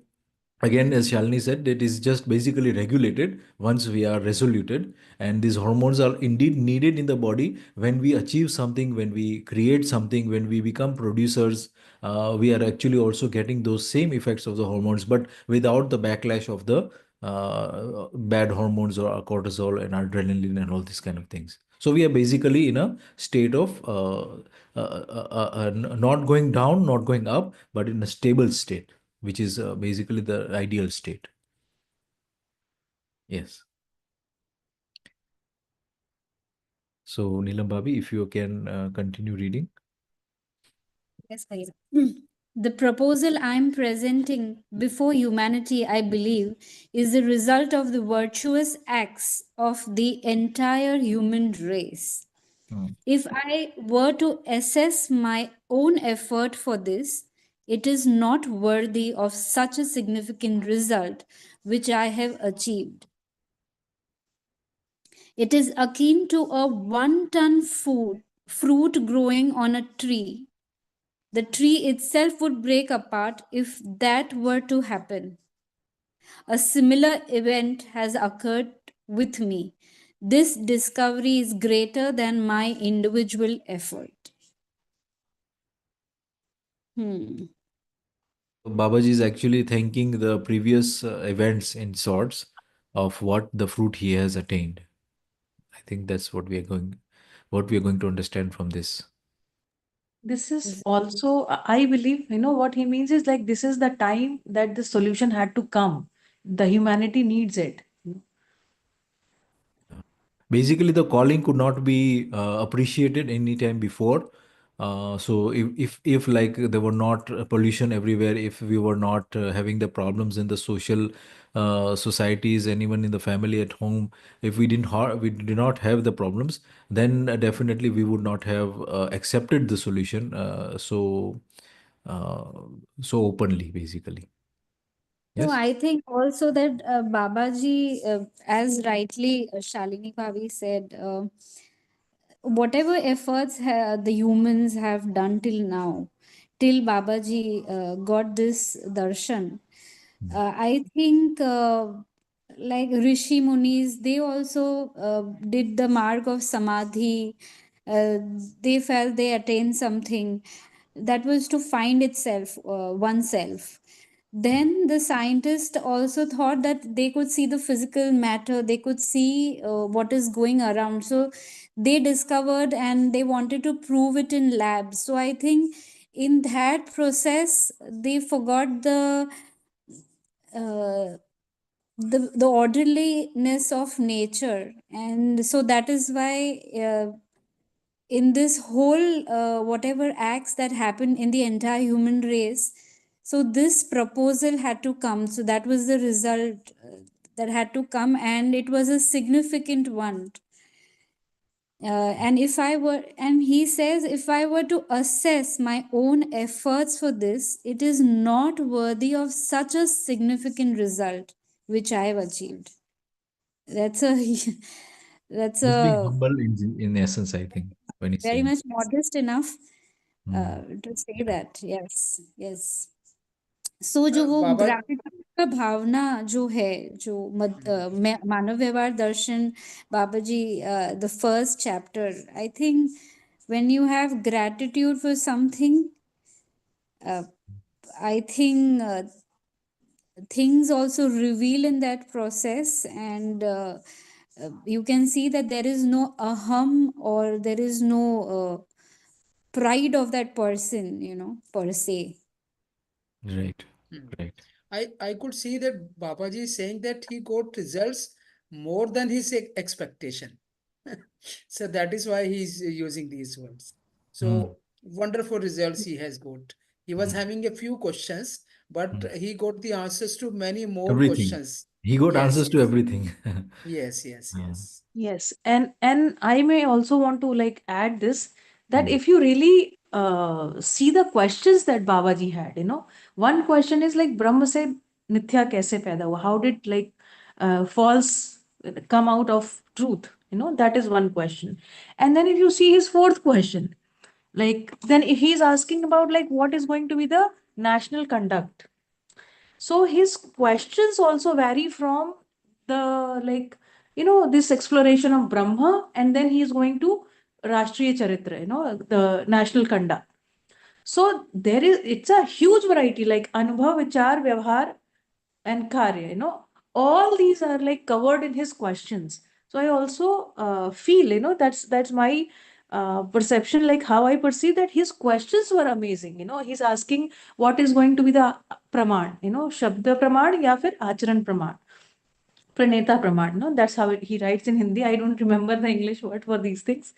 again, as Shalini said, it is just basically regulated once we are resoluted, and these hormones are indeed needed in the body when we achieve something, when we create something, when we become producers. We are actually also getting those same effects of the hormones, but without the backlash of the bad hormones or cortisol and adrenaline and all these kind of things. So we are basically in a state of not going down, not going up, but in a stable state, which is basically the ideal state. Yes. So, Neelam Bhabi, if you can continue reading. Yes, Faiza. The proposal I'm presenting before humanity, I believe, is the result of the virtuous acts of the entire human race. Hmm. If I were to assess my own effort for this, it is not worthy of such a significant result which I have achieved. It is akin to a 1 ton fruit growing on a tree. The tree itself would break apart if that were to happen. A similar event has occurred with me. This discovery is greater than my individual effort. Hmm. Babaji is actually thanking the previous events in sorts of what the fruit he has attained. I think that's what we are going to understand from this. This is also, I believe, what he means is like this is the time that the solution had to come. The humanity needs it. Basically, the calling could not be appreciated any time before. So if like there were not pollution everywhere, if we were not having the problems in the social societies and even in the family at home, if we did not have the problems, then definitely we would not have accepted the solution uh, so openly, basically. No, Yes. I think also that Babaji, as rightly Shalini Bhavi said, whatever efforts the humans have done till now, till Babaji got this darshan, I think like Rishi Munis, they also did the mark of Samadhi. Uh, they felt they attained something that was to find itself, oneself. Then the scientists also thought that they could see the physical matter, they could see what is going around. So they discovered and they wanted to prove it in labs. So I think in that process, they forgot uh, the orderliness of nature, and so that is why in this whole whatever acts that happened in the entire human race, so this proposal had to come, so that was the result that had to come, and it was a significant one. And if I were, and he says, if I were to assess my own efforts for this, it is not worthy of such a significant result which I have achieved. That's a that's He's being a humble in essence, I think, when he's very saying. much modest enough Hmm. to say Yeah. that. Yes, yes. सो जो वो Baba, gratitude का भावना जो है, जो मानव व्यवहार दर्शन, Baba ji, the first chapter, I think when you have gratitude for something, I think things also reveal in that process, and you can see that there is no aham, or there is no pride of that person, per se. Right. hmm. Right. I could see that Babaji is saying that he got results more than his expectation. So that is why he's using these words. Hmm. So wonderful results he has got. He was Hmm. having a few questions, but Hmm. he got the answers to many more Everything. questions. He got Yes, answers to yes, everything. yes, yes, Uh, yes. Yes, and I may also want to like add this, that hmm. if you really see the questions that Babaji had, one question is like Brahma se mithya kaise paida hua? How did like false come out of truth? That is one question. And then if you see his fourth question, Like then he's asking about like what is going to be the national conduct. So his questions also vary from the like this exploration of Brahma, and then he is going to Rashtriya Charitra, the national conduct. So there is it's a huge variety like Anubhav, Vichar, Vyavhar, and Karya. All these are like covered in his questions. So I also feel that's my perception, like how I perceive that his questions were amazing. He's asking what is going to be the praman, shabda praman ya fir acharan praman, praneta praman. No, that's how he writes in Hindi. I don't remember the English word for these things,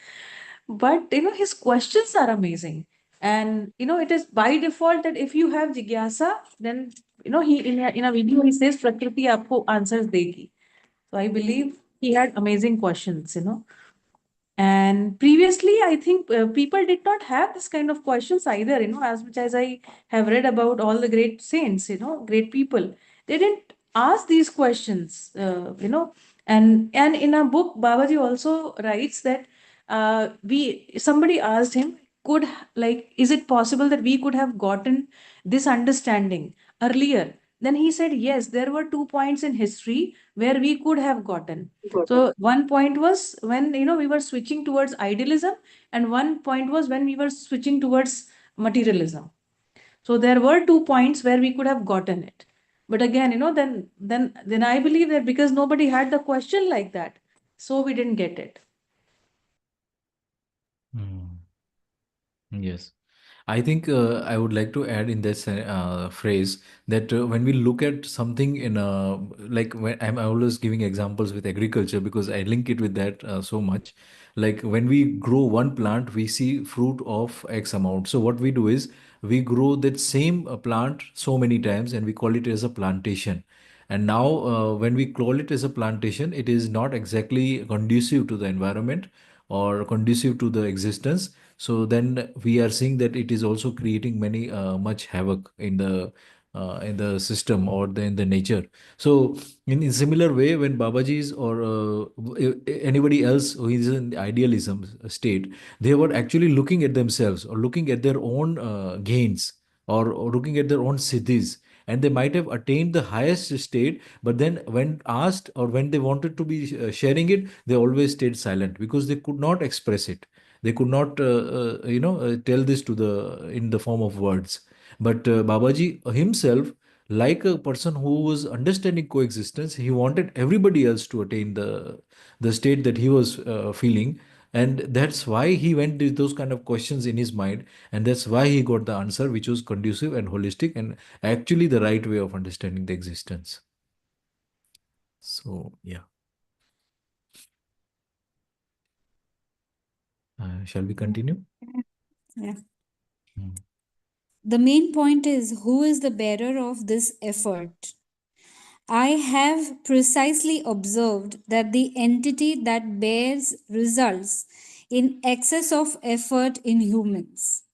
but his questions are amazing. And it is by default that if you have jigyasa, then he in a video he says prakriti aapko answers degi. So I believe he had amazing questions. And previously, I think people did not have this kind of questions either, as much as I have read about all the great saints, great people. They didn't ask these questions, and in a book, Babaji also writes that somebody asked him, like, is it possible that we could have gotten this understanding earlier? Then he said, yes, there were 2 points in history where we could have gotten. So one point was when we were switching towards idealism, and one point was when we were switching towards materialism. So there were 2 points where we could have gotten it. But again, then I believe that because nobody had the question like that, so we didn't get it. Hmm. Yes. I think I would like to add in this phrase that when we look at something in like when I'm always giving examples with agriculture because I link it with that so much. Like when we grow one plant, we see fruit of X amount. So what we do is we grow that same plant so many times and we call it as a plantation. And now, when we call it as a plantation, it is not exactly conducive to the environment or conducive to the existence. So then we are seeing that it is also creating many much havoc in the system or in the nature. So in similar way, when Babajis or anybody else who is in the idealism state, they were actually looking at themselves or looking at their own gains or looking at their own siddhis, and they might have attained the highest state, but then when asked or when they wanted to be sharing it, they always stayed silent because they could not express it. They could not tell this to the in the form of words. But Babaji himself, like a person who was understanding coexistence, he wanted everybody else to attain the state that he was feeling, and that's why he went with those kind of questions in his mind, and that's why he got the answer which was conducive and holistic and actually the right way of understanding the existence. So yeah, shall we continue? Yeah. Hmm. The main point is who is the bearer of this effort? I have precisely observed that the entity that bears results in excess of effort in humans.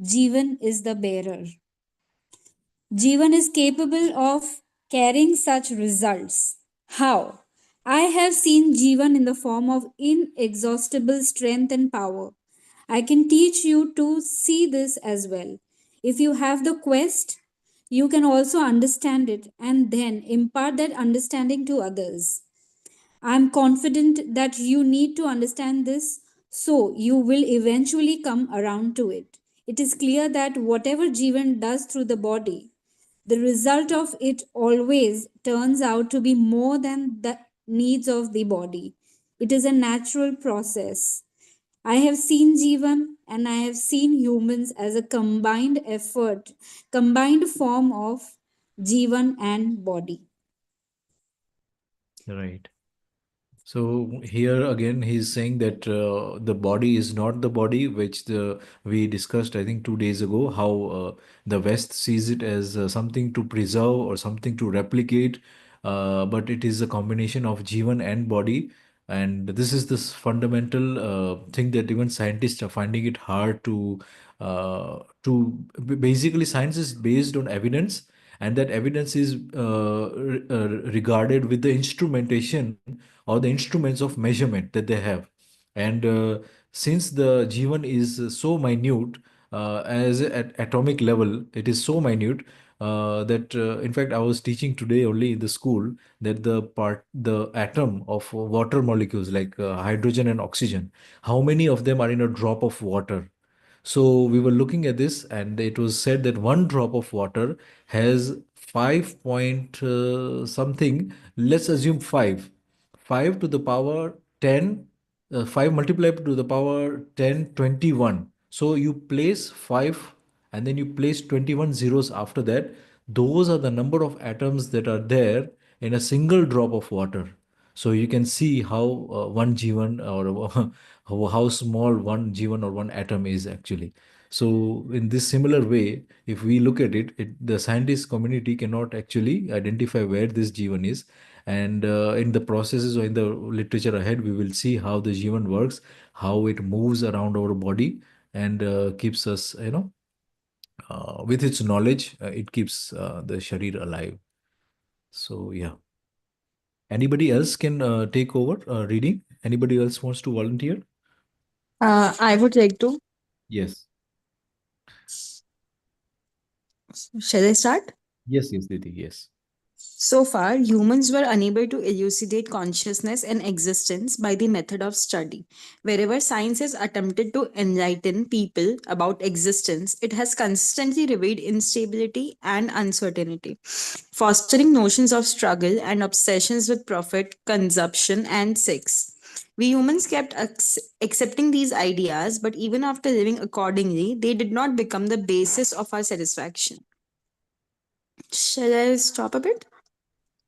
Jeevan is the bearer. Jeevan is capable of carrying such results. How? I have seen Jeevan in the form of inexhaustible strength and power. I can teach you to see this as well. If you have the quest, you can also understand it and then impart that understanding to others. I'm confident that you need to understand this, so you will eventually come around to it. It is clear that whatever Jeevan does through the body, the result of it always turns out to be more than the needs of the body. It is a natural process. I have seen Jeevan and I have seen humans as a combined effort, combined form of Jeevan and body. Right. So here again, he's saying that the body is not the body, which we discussed, I think, 2 days ago, how the West sees it as something to preserve or something to replicate, but it is a combination of Jivan and body. And this is this fundamental thing that even scientists are finding it hard basically science is based on evidence, and that evidence is regarded with the instrumentation or the instruments of measurement that they have. And since the Jeevan is so minute, as at atomic level, it is so minute that in fact I was teaching today only in the school that the atom of water molecules like hydrogen and oxygen, how many of them are in a drop of water? So we were looking at this, and it was said that one drop of water has 5 point something. Let's assume 5. 5 to the power 10, 5 multiplied to the power 10, 21. So you place 5 and then you place 21 zeros after that. Those are the number of atoms that are there in a single drop of water. So you can see how one Jeevan or how small one Jeevan or one atom is actually. So in this similar way, if we look at the scientist community cannot actually identify where this Jeevan is. And in the processes or in the literature ahead, we will see how the Jeevan works, how it moves around our body and keeps us, with its knowledge, it keeps the Sharir alive. So yeah. Anybody else can take over reading? Anybody else wants to volunteer? I would like to. Yes. Shall I start? Yes, yes, Didi, yes. So far, humans were unable to elucidate consciousness and existence by the method of study. Wherever science has attempted to enlighten people about existence, it has consistently revealed instability and uncertainty, fostering notions of struggle and obsessions with profit, consumption, and sex. We humans kept accepting these ideas, but even after living accordingly, they did not become the basis of our satisfaction. Shall I stop a bit?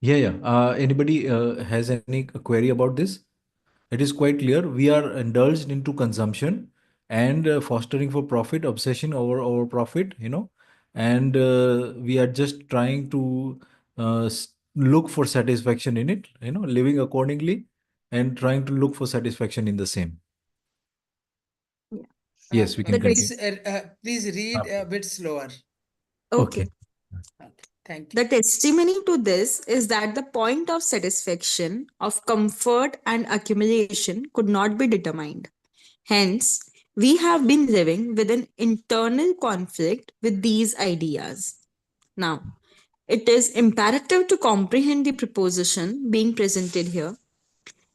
Yeah, yeah. Anybody has any query about this? It is quite clear. We are indulged into consumption and fostering for profit, obsession over profit, and we are just trying to look for satisfaction in it, living accordingly and trying to look for satisfaction in the same. Yeah. Yes, we can The continue. Please read a bit slower. Okay. Okay. Okay, thank you. The testimony to this is that the point of satisfaction, of comfort and accumulation could not be determined. Hence, we have been living with an internal conflict with these ideas. Now, it is imperative to comprehend the proposition being presented here.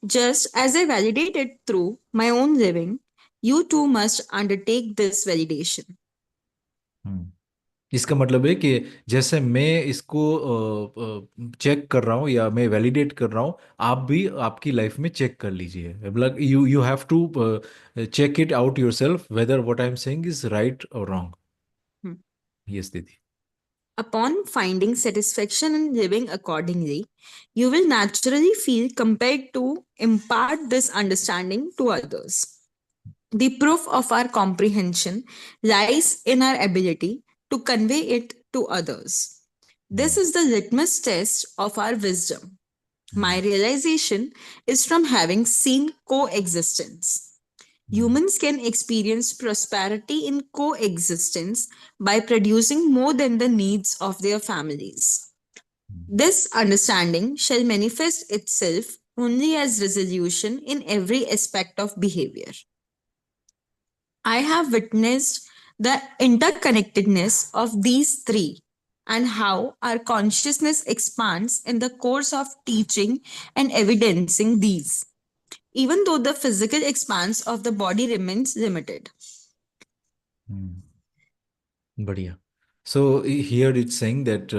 Just as I validate it through my own living, you too must undertake this validation. हम्म। इसका मतलब है कि जैसे मैं इसको check कर रहा हूँ या मैं वैलिडेट कर रहा हूँ, आप भी आपकी लाइफ में चेक कर लीजिए, मतलब you have to check it out yourself whether what I am saying is right और रॉन्ग. Hmm. यस दीदी. Upon finding satisfaction in living accordingly, you will naturally feel compelled to impart this understanding to others. The proof of our comprehension lies in our ability to convey it to others. This is the litmus test of our wisdom. My realization is from having seen coexistence. Humans can experience prosperity in coexistence by producing more than the needs of their families. This understanding shall manifest itself only as resolution in every aspect of behavior. I have witnessed the interconnectedness of these three and how our consciousness expands in the course of teaching and evidencing these, even though the physical expanse of the body remains limited. बढ़िया. So here it's saying that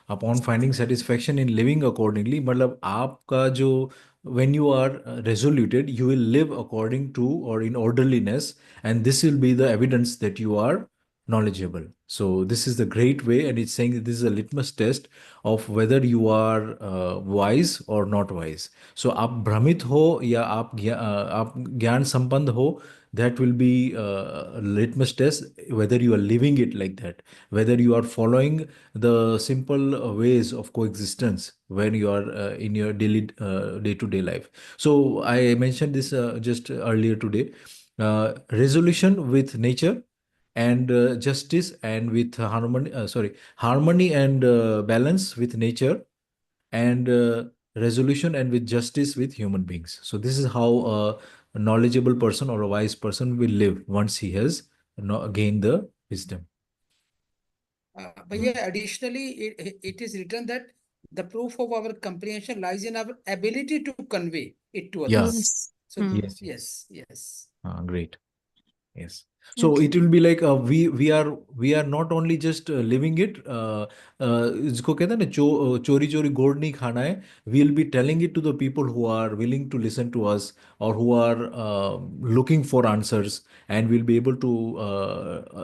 upon finding satisfaction in living accordingly, मतलब आपका जो when you are resoluted, you will live according to or in orderliness, and this will be the evidence that you are knowledgeable. So this is the great way, and it's saying that this is a litmus test of whether you are wise or not wise. So आप भ्रमित हो या आप ज्ञान संपन्न हो, that will be a litmus test whether you are living it like that, whether you are following the simple ways of coexistence when you are in your daily day-to-day life. So I mentioned this just earlier today. Resolution with nature and justice and with harmony and balance with nature and resolution and with justice with human beings. So this is how knowledgeable person or a wise person will live once he has gained the wisdom. But yeah, additionally, it is written that the proof of our comprehension lies in our ability to convey it to Yeah. others. Yes. So, Hmm. Yes. Yes. yes, yes. Great. Yes. So Okay. it will be like we are not only just living it. इसको कहते हैं ना चोरी चोरी गोड़ नहीं खाना है. We'll be telling it to the people who are willing to listen to us or who are looking for answers, and we'll be able to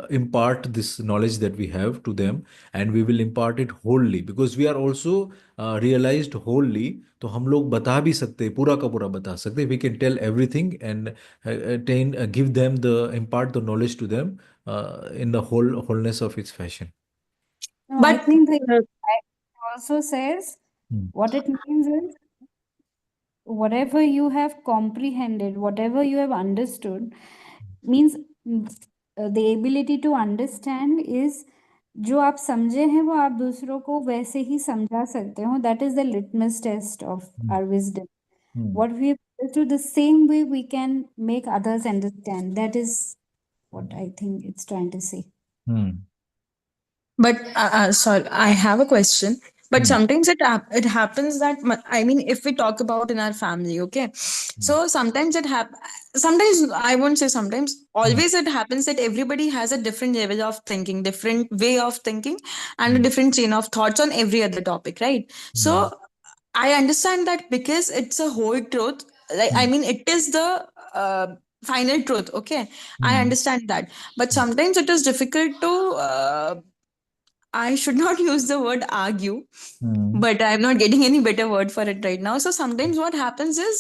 impart this knowledge that we have to them, and we will impart it wholly because we are also realized wholly. तो हम लोग बता भी सकते हैं, पूरा का पूरा बता सकते हैं. We can tell everything and attain, give them impart the knowledge to them in the wholeness of its fashion. No, I But think the also says Hmm. what it means is whatever you have comprehended, whatever you have understood, means the ability to understand is जो आप समझे हैं वो आप दूसरों को वैसे ही समझा सकते हो. That is the litmus test of Hmm. our wisdom. Hmm. What we understood, the same way we can make others understand. That is what I think it's trying to say. Hmm. But sorry, I have a question. But Hmm. sometimes it happens that I mean, if we talk about in our family, okay. So sometimes it happens. Sometimes I won't say sometimes. Hmm. Always it happens that everybody has a different level of thinking, different way of thinking, and a Hmm. different chain of thoughts on every other topic, right? Hmm. So I understand that because it's a whole truth. Like I Hmm. mean, it is the final truth. Okay, I Hmm. understand that. But sometimes it is difficult to. I should not use the word argue, Hmm. but I'm not getting any better word for it right now. So sometimes what happens is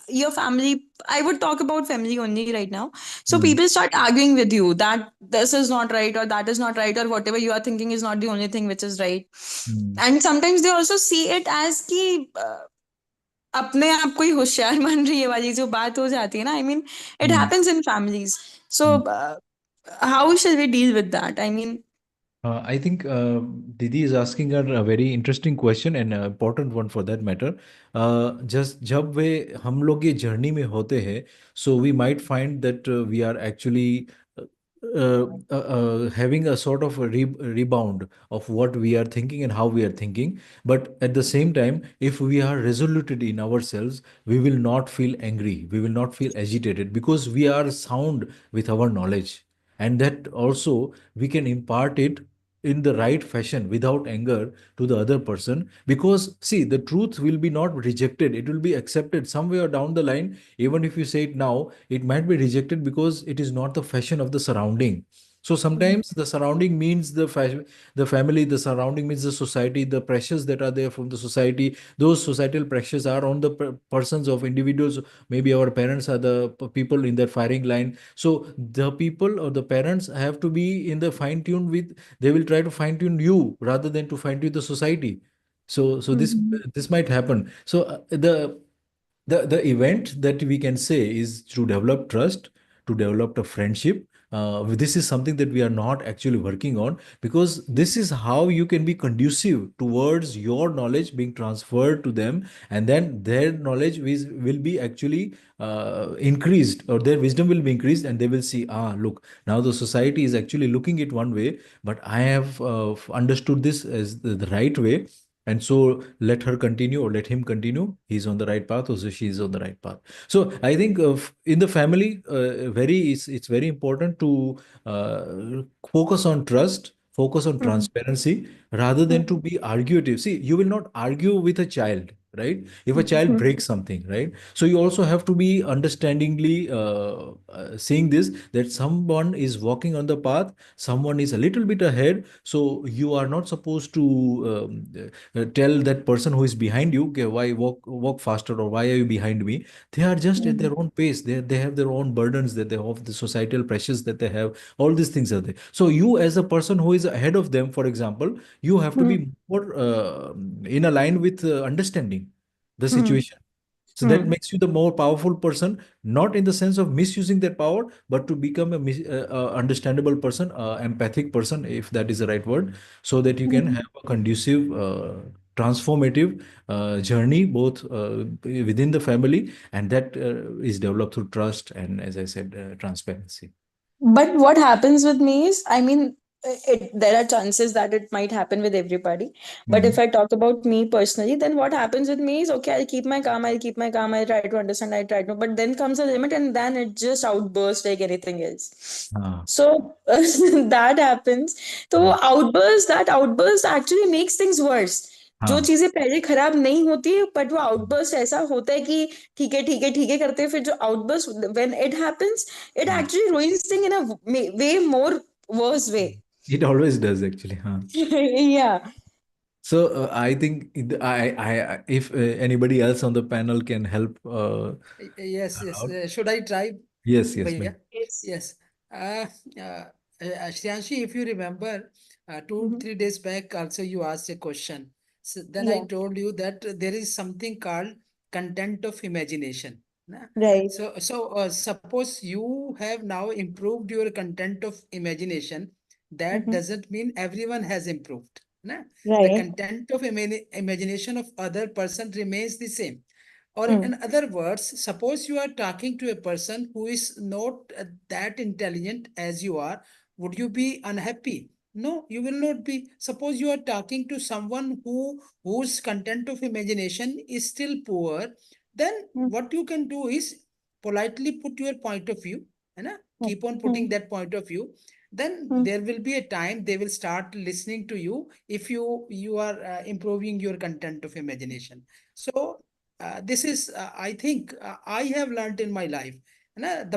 your family, I would talk about family only right now. So Hmm. people start arguing with you that this is not right or that is not right or whatever you are thinking is not the only thing which is right. Hmm. And sometimes they also see it as कि अपने आप को ही होशियार मान रही है वाली जो बात हो जाती है ना. I mean, it Hmm. happens in families. So Hmm. how shall we deal with that? I mean, I think Didi is asking her a very interesting question and an important one for that matter. Just जब वे हम लोग ये journey में होते हैं, so we might find that we are actually having a sort of a rebound of what we are thinking and how we are thinking. But at the same time, if we are resoluted in ourselves, we will not feel angry, we will not feel agitated because we are sound with our knowledge. And that also we can impart it in the right fashion without anger to the other person, because see, the truth will be not rejected, it will be accepted somewhere down the line. Even if you say it now, it might be rejected because it is not the fashion of the surrounding. So sometimes the surrounding means the fashion, the family, the surrounding means the society, the pressures that are there from the society. Those societal pressures are on the persons of individuals. Maybe our parents are the people in their firing line. So the people or the parents have to be in the fine tune with, they will try to fine tune you rather than to fine tune the society. So mhm. this might happen. So the event that we can say is to develop trust, to develop a friendship. This is something that we are not actually working on, because this is how you can be conducive towards your knowledge being transferred to them, and then their knowledge will be actually increased, or their wisdom will be increased, and they will see, look, now the society is actually looking it one way, but I have understood this as the right way, and so let her continue or let him continue, he's on the right path, or so she is on the right path. So I think in the family, it's very important to focus on trust, focus on Mhm. transparency, rather than to Mhm. be argumentative. See, you will not argue with a child, right? If a child Mhm. breaks something, right? So you also have to be understandingly seeing this, that someone is walking on the path, someone is a little bit ahead, so you are not supposed to tell that person who is behind you, okay, why walk faster, or why are you behind me? They are just at Mhm. their own pace, they have their own burdens, that they have the societal pressures that they have, all these things are there. So you, as a person who is ahead of them, for example, you have to Mhm. be more in a line with understanding the Mhm. situation. So that makes you the more powerful person, not in the sense of misusing that power, but to become a understandable person, empathic person, if that is the right word, so that you can Mhm. have a conducive transformative journey, both within the family, and that is developed through trust and, as I said, transparency. But what happens with me is, I mean, there are chances that it might happen with everybody. But if Mhm. I talk about me personally, then what happens with me is, okay, I'll keep my calm, I'll try to understand, I try to, but then comes a limit and then it just outbursts like anything else. Ah, So that happens. So ah, that outburst actually makes things worse. जो ah. चीजें पहले खराब नहीं होती है, but वो outburst ऐसा होता है कि ठीक है ठीक है ठीक है करते हैं, फिर जो outburst when it happens, it Mm. actually ruins thing in a way more worse way. It always does, actually. Huh? Yeah. So I think if anybody else on the panel can help Yes, yes. out. Should I try, Yes, yes, Bhaiya? ma'am. Yes. Yes. Shriyanshi, if you remember, two, Mhm. 3 days back, also you asked a question. So then I Yeah. told you that there is something called content of imagination. Na? Right. So suppose you have now improved your content of imagination, that Mhm. doesn't mean everyone has improved. Na? The Right. content of imagination of other person remains the same. Or Mm. in other words, suppose you are talking to a person who is not that intelligent as you are, would you be unhappy? No, you will not be. Suppose you are talking to someone whose content of imagination is still poor, then Mm. what you can do is politely put your point of view, and Mm. keep on putting Mm. that point of view. Then Mm. there will be a time they will start listening to you if you are improving your content of imagination. So this is, I think, I have learned in my life.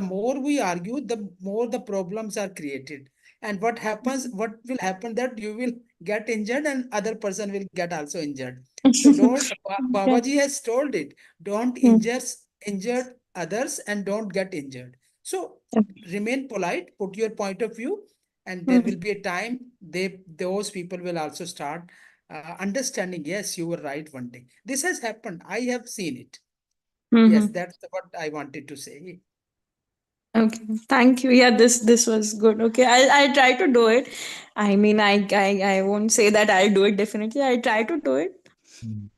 The more we argue, the more the problems are created. And what will happen that you will get injured and other person will get also injured. So don't, Yeah. Babaji has told it, don't Mm. injure others and don't get injured. So Okay. remain polite, put your point of view, and there Mm. will be a time those people will also start understanding, yes, you were right one day. This has happened. I have seen it. Yes, Mhm. that's what I wanted to say. Okay. Thank you. Yeah, this was good. Okay. I'll try to do it. I mean, I won't say that I'll do it definitely. I'll try to do it. Mm.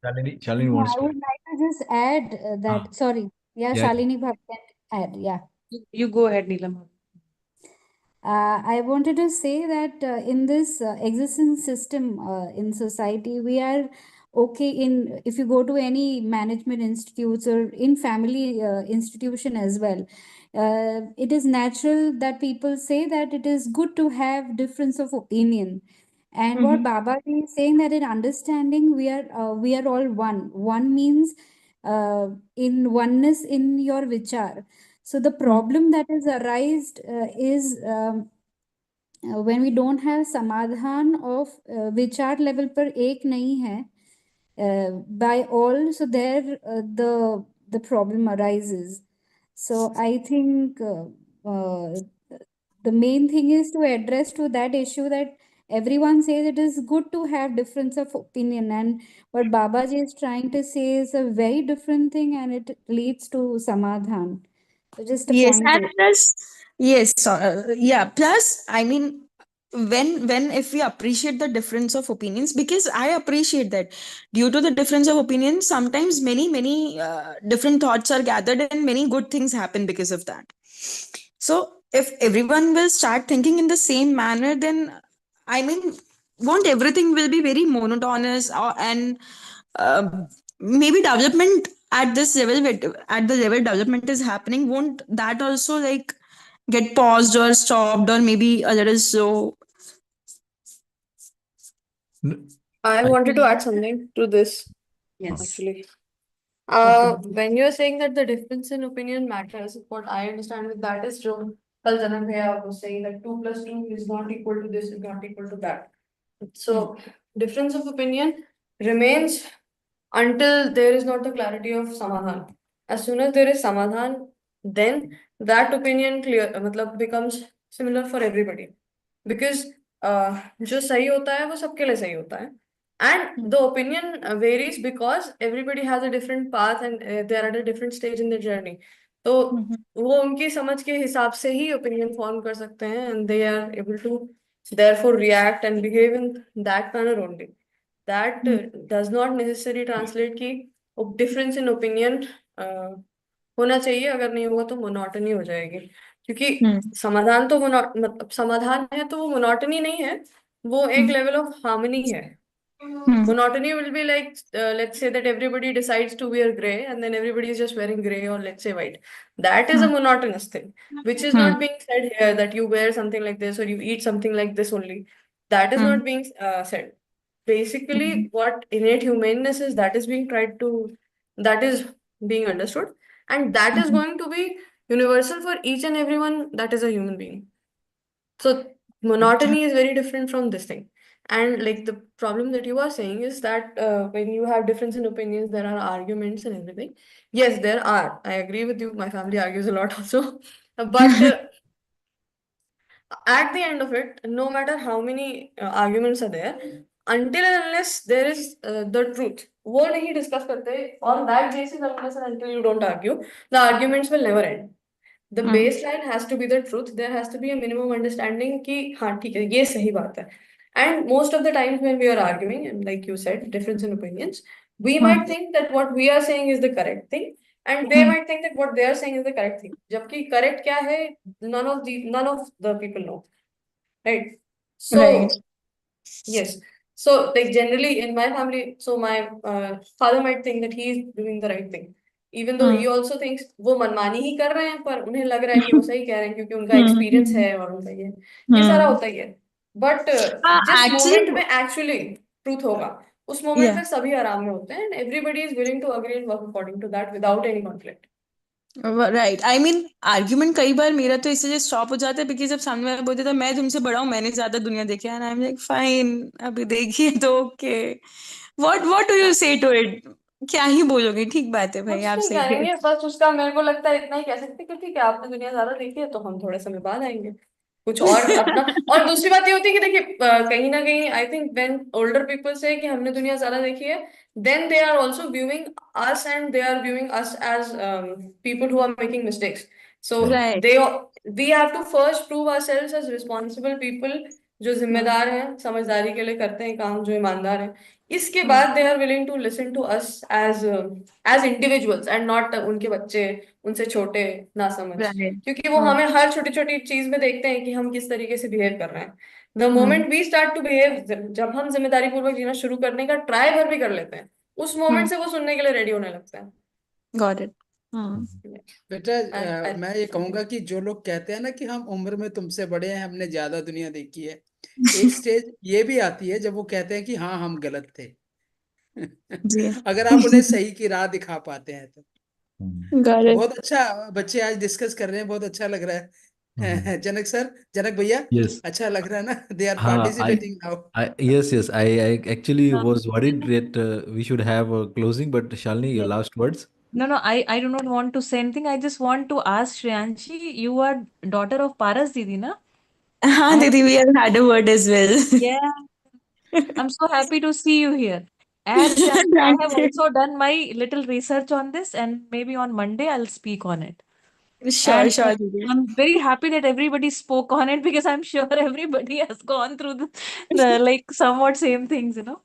Shalini Yeah, wants I to. would like to just add Ah, that, sorry, yeah, yeah. Shalini Bhatt can add, yeah. You go ahead, Neelam. I wanted to say that in this existence system in society, we are okay in if you go to any management institutes or in family institution as well. It is natural that people say that it is good to have difference of opinion. And Mhm. what Baba is saying that in understanding we are all one. One means in oneness in your vichar. So the Mm. problem that is arised is when we don't have समाधान of विचार level पर एक नहीं है by all, so there the problem arises. So I think the main thing is to address to that issue that everyone says it is good to have difference of opinion, and what Babaji is trying to say is a very different thing and it leads to samadhan. So just a Yes, point and to plus, yes, yeah. Plus, I mean, when if we appreciate the difference of opinions, because I appreciate that due to the difference of opinions, sometimes many different thoughts are gathered and many good things happen because of that. So, if everyone will start thinking in the same manner, then I mean, won't everything will be very monotonous and maybe development at this level, at the level development is happening, won't that also like get paused or stopped or maybe a little slow? N- I I, wanted to add something to this Yes. actually. Okay. When you're saying that the difference in opinion matters, what I understand with that is जो कल जनक भैया was saying that 2 + 2 is not equal to this, is not equal to that. So difference of opinion remains until there is not the clarity of samadhan. As soon as there is samadhan, then that opinion मतलब becomes similar for everybody. Because जो सही होता है वो सबके लिए सही होता है. And the opinion varies because everybody has a different path and they are at a different stage in their journey. तो वो उनकी समझ के हिसाब से ही opinion form कर सकते हैं and they are able to therefore react and behave in that manner only. that does not necessarily translate कि difference in opinion होना चाहिए, अगर नहीं होगा तो मोनोटनी हो जाएगी, क्योंकि समाधान तो मतलब समाधान है तो वो मोनोटनी नहीं है, वो एक लेवल ऑफ हार्मनी है. Monotony will be like, let's say that everybody decides to wear gray and then everybody is just wearing gray or let's say white. That is a monotonous thing, which is not being said here, that you wear something like this or you eat something like this only. That is not being said. Basically, what innate humanness is, that is being tried to, that is being understood. And that is going to be universal for each and everyone that is a human being. So monotony is very different from this thing. And like the problem that you are saying is that when you have difference in opinions, there are arguments and everything. Yes, there are. I agree with you. My family argues a lot also. But at the end of it, no matter how many arguments are there, until and unless there is the truth, वो नहीं discuss करते, on that basis, unless and until you don't argue, the arguments will never end. The baseline has to be the truth. There has to be a minimum understanding कि हाँ ठीक है ये सही बात है. And most of the times when we are arguing, and like you said, difference in opinions, we might think that what we are saying is the correct thing, and they might think that what they are saying is the correct thing. जबकि correct क्या है, none of the people know, right? So Right. yes. So like generally in my family, so my father might think that he is doing the right thing, even though he also thinks वो मनमानी ही कर रहे हैं, पर उन्हें लग रहा है कि वो सही कह रहे हैं क्योंकि उनका एक्सपीरियंस है और उनका ये सारा होता ही है. बट जिस Actually, मोमेंट में एक्चुअली ट्रूथ होगा, उस मोमेंट yeah. में सभी आराम में होते हैं, and everybody is willing to agree and work according to that without any conflict. Right, I mean argument कई बार मेरा तो इससे स्टॉप हो जाता है बिकॉज जब सामने वाला बोलते था मैं तुमसे बड़ा हूँ, मैंने ज्यादा दुनिया देखी है, आई एम लाइक फाइन, अभी देखिए तो ओके, व्हाट डू यू से टू इट, क्या ही बोलोगे, ठीक बात है भाई, कुछ आप नहीं सही है. करेंगे, बस उसका मेरे को लगता है इतना ही कह सकते कि ठीक है आपने दुनिया ज्यादा देखी है तो हम थोड़े समय बाद आएंगे कुछ और अपना. और दूसरी बात ये होती है कि देखिए कहीं ना कहीं I think when older people से कि हमने दुनिया ज्यादा देखी है, then they are also viewing us and they are viewing us as people who are making mistakes. So Right. Right. They we have to first prove ourselves as responsible people, जो जिम्मेदार हैं, समझदारी के लिए करते हैं काम, जो ईमानदार हैं. इसके बाद they are willing to listen to us as individuals and not उनके बच्चे, उनसे छोटे ना समझ, राइट. क्योंकि वो हमें हर छोटी छोटी चीज में देखते हैं कि हम किस तरीके से बिहेव कर रहे हैं. The moment we start to behave, जब हम जिम्मेदारी पूर्वक जीना शुरू करने का ट्राई भर भी कर लेते हैं, उस मोमेंट से वो सुनने के लिए रेडी होने लगता है. Got it. बेटा And मैं ये कहूंगा कि जो लोग कहते हैं ना कि हम उम्र में तुमसे बड़े हैं, हमने ज्यादा दुनिया देखी है, एक स्टेज ये भी आती है जब वो कहते हैं कि हाँ हम गलत थे. जी. अगर आप उन्हें सही की राह दिखा पाते हैं तो. Got it. बहुत अच्छा बच्चे आज डिस्कस कर रहे हैं, बहुत अच्छा लग रहा है. जनक सर, जनक भैया, Yes. अच्छा लग रहा है ना? They are I, participating now. yes. I actually was worried that we should have a closing, but Shalini, your Yes. last words? No, no, I do not want to say anything. I just want to ask Shreyanshi, you are daughter of Paras Didi, na? हाँ I have, दीदी, we have had a word as well. yeah, I'm so happy to see you here. And Shreyanshi, I have thank you. also done my little research on this, and maybe on Monday I'll speak on it. Sure And sure दीदी. I'm very happy that everybody spoke on it because I'm sure everybody has gone through the like somewhat same things, you know.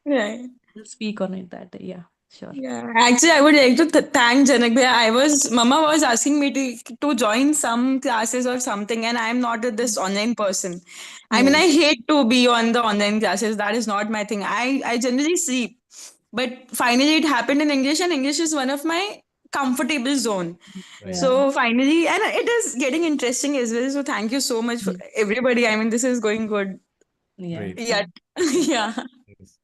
Right. We'll speak on it that day. Yeah, sure. Yeah, actually, I would like to thank Janak bhai. Mama was asking me to join some classes or something, and I'm not this online person. I mean, I hate to be on the online classes. That is not my thing. I generally sleep, but finally it happened in English, and English is one of my comfortable zone. Right. So Yeah. finally, and it is getting interesting as well. So thank you so much for everybody. I mean, this is going good. Yeah. Great. Yeah, yeah. Yes.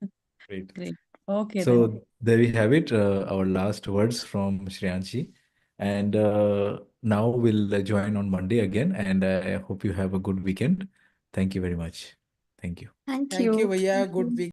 Great. Great. Okay then. So there we have it, our last words from Shreyanshi. And now we'll join on Monday again. And I hope you have a good weekend. Thank you very much. Thank you. Thank thank you you. भैया, Thank good you. Week.